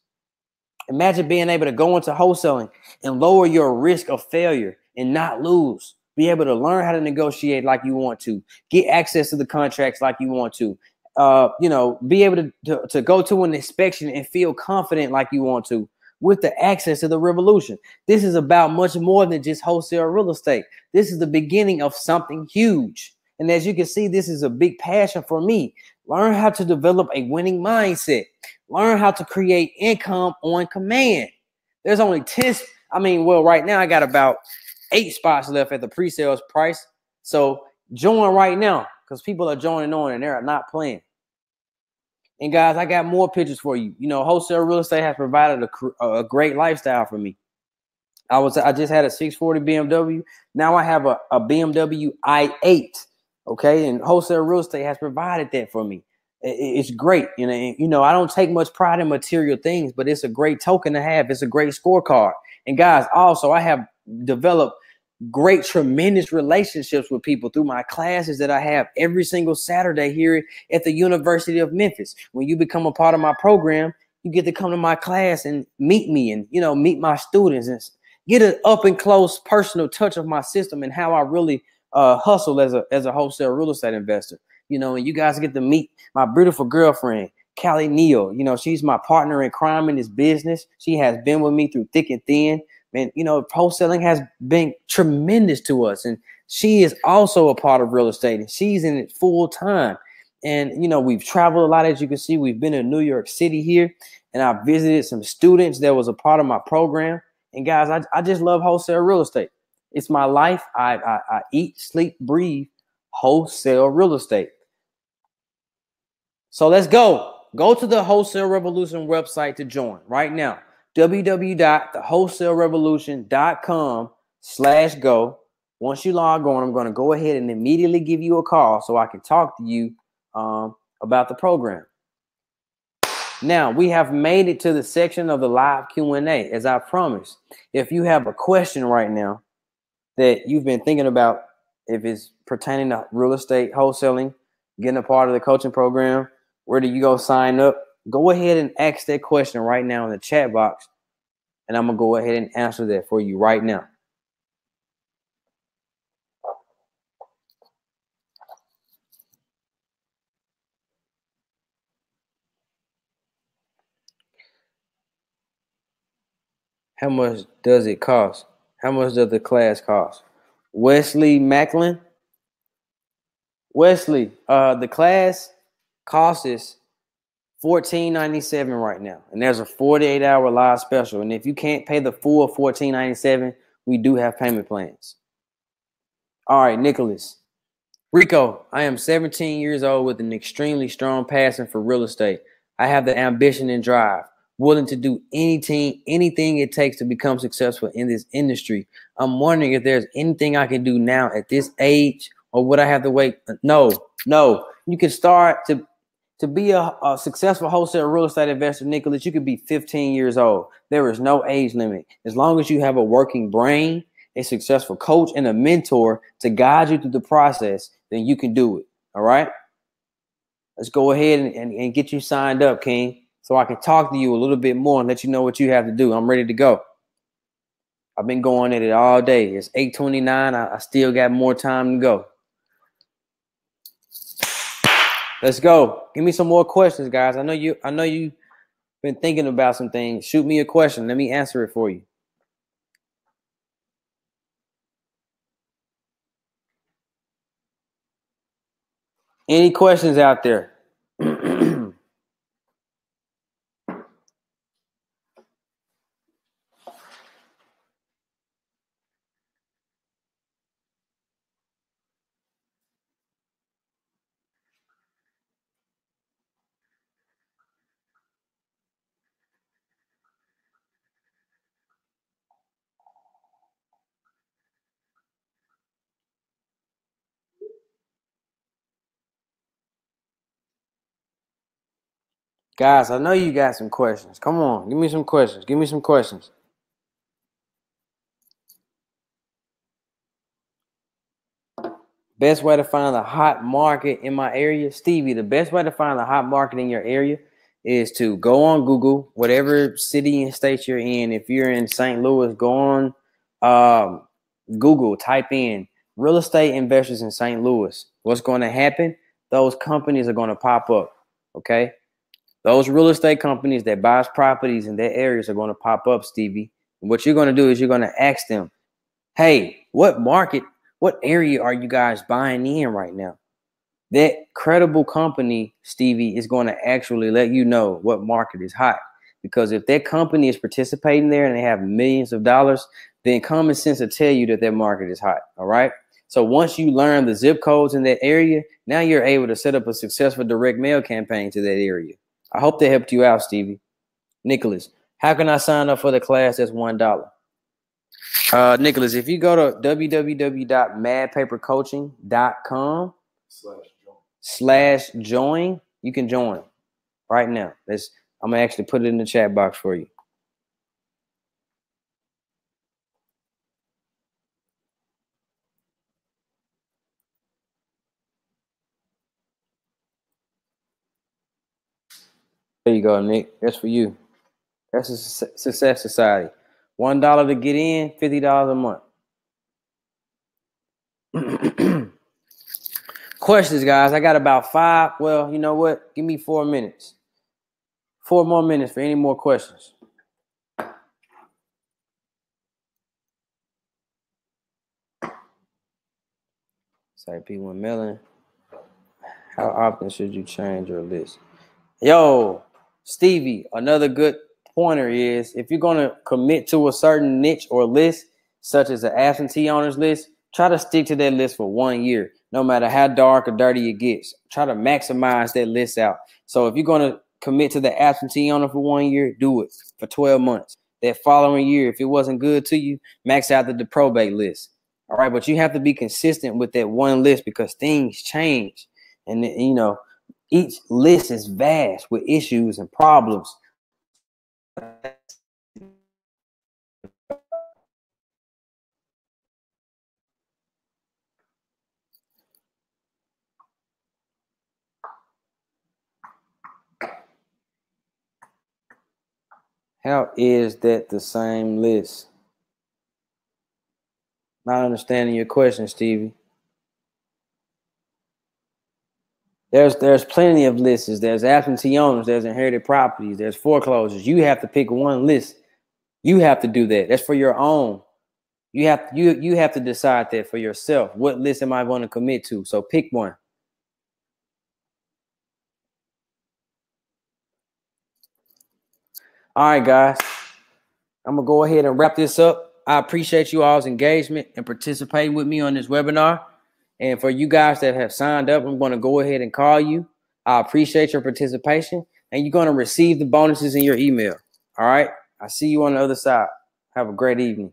Imagine being able to go into wholesaling and lower your risk of failure and not lose. Be able to learn how to negotiate like you want to, get access to the contracts like you want to, you know, be able to go to an inspection and feel confident like you want to with the access to the revolution. This is about much more than just wholesale real estate. This is the beginning of something huge. And as you can see, this is a big passion for me. Learn how to develop a winning mindset. Learn how to create income on command. There's only 10. Well, right now I got about 8 spots left at the pre-sales price. So join right now because people are joining on and they're not playing. And guys, I got more pictures for you. You know, wholesale real estate has provided a great lifestyle for me. I just had a 640 BMW. Now I have a BMW i8. Okay, and wholesale real estate has provided that for me. It's great. You know, I don't take much pride in material things, but it's a great token to have. It's a great scorecard. And guys, also I have developed great, tremendous relationships with people through my classes that I have every single Saturday here at the University of Memphis. When you become a part of my program, you get to come to my class and meet me and, you know, meet my students and get an up and close personal touch of my system and how I really hustle as a wholesale real estate investor. You know, and you guys get to meet my beautiful girlfriend, Callie Neal. You know, she's my partner in crime in this business. She has been with me through thick and thin. And, you know, wholesaling has been tremendous to us. And she is also a part of real estate and she's in it full time. And, you know, we've traveled a lot, as you can see. We've been in New York City here and I visited some students that was a part of my program. And guys, I just love wholesale real estate. It's my life. I eat, sleep, breathe wholesale real estate. So let's go. Go to the Wholesale Revolution website to join right now. www.thewholesalerevolution.com/go. Once you log on, I'm going to go ahead and immediately give you a call so I can talk to you about the program. Now, we have made it to the section of the live Q&A, as I promised. If you have a question right now that you've been thinking about, if it's pertaining to real estate, wholesaling, getting a part of the coaching program, where do you go sign up? Go ahead and ask that question right now in the chat box, and I'm going to go ahead and answer that for you right now. How much does it cost? How much does the class cost? Wesley Macklin? Wesley, the class cost is $14.97 right now, and there's a 48-hour live special. And if you can't pay the full $14.97, we do have payment plans. All right, Nicholas. Rico, I am 17 years old with an extremely strong passion for real estate. I have the ambition and drive, willing to do anything it takes to become successful in this industry. I'm wondering if there's anything I can do now at this age, or would I have to wait? No. You can start to be a successful wholesale real estate investor, Nicholas. You could be 15 years old. There is no age limit. As long as you have a working brain, a successful coach, and a mentor to guide you through the process, then you can do it. All right. Let's go ahead and get you signed up, King, so I can talk to you a little bit more and let you know what you have to do. I'm ready to go. I've been going at it all day. It's 8:29. I still got more time to go. Let's go. Give me some more questions, guys. I know you've been thinking about some things. Shoot me a question. Let me answer it for you. Any questions out there? Guys, I know you got some questions. Come on, give me some questions. Give me some questions. Best way to find a hot market in my area, Stevie, the best way to find a hot market in your area is to go on Google, whatever city and state you're in. If you're in St. Louis, go on Google, type in real estate investors in St. Louis. What's going to happen? Those companies are going to pop up, okay? Those real estate companies that buys properties in their areas are going to pop up, Stevie. And what you're going to do is you're going to ask them, hey, what market, what area are you guys buying in right now? That credible company, Stevie, is going to actually let you know what market is hot. Because if that company is participating there and they have millions of dollars, then common sense will tell you that that market is hot. All right. So once you learn the zip codes in that area, now you're able to set up a successful direct mail campaign to that area. I hope that helped you out, Stevie. Nicholas, how can I sign up for the class that's $1? Nicholas, if you go to www.madpapercoaching.com/join, you can join right now. I'm gonna actually put it in the chat box for you. There you go, Nick. That's for you. That's a Success Society. $1 to get in, $50 a month. Questions, guys. I got about 5. Well, you know what? Give me 4 minutes. 4 more minutes for any more questions. Say P1 Melon. How often should you change your list? Yo, Stevie, another good pointer is if you're going to commit to a certain niche or list, such as an absentee owners list, try to stick to that list for 1 year, no matter how dark or dirty it gets. Try to maximize that list out. So if you're going to commit to the absentee owner for 1 year, do it for 12 months. That following year, if it wasn't good to you, max out the probate list. All right, but you have to be consistent with that one list because things change. And, you know, each list is vast with issues and problems. How is that the same list? Not understanding your question, Stevie. There's plenty of lists. There's absentee owners. There's inherited properties. There's foreclosures. You have to pick one list. You have to do that. That's for your own. You have to decide that for yourself. What list am I going to commit to? So pick one. All right, guys. I'm going to go ahead and wrap this up. I appreciate you all's engagement and participating with me on this webinar. And for you guys that have signed up, I'm going to go ahead and call you. I appreciate your participation. And you're going to receive the bonuses in your email. All right? I'll see you on the other side. Have a great evening.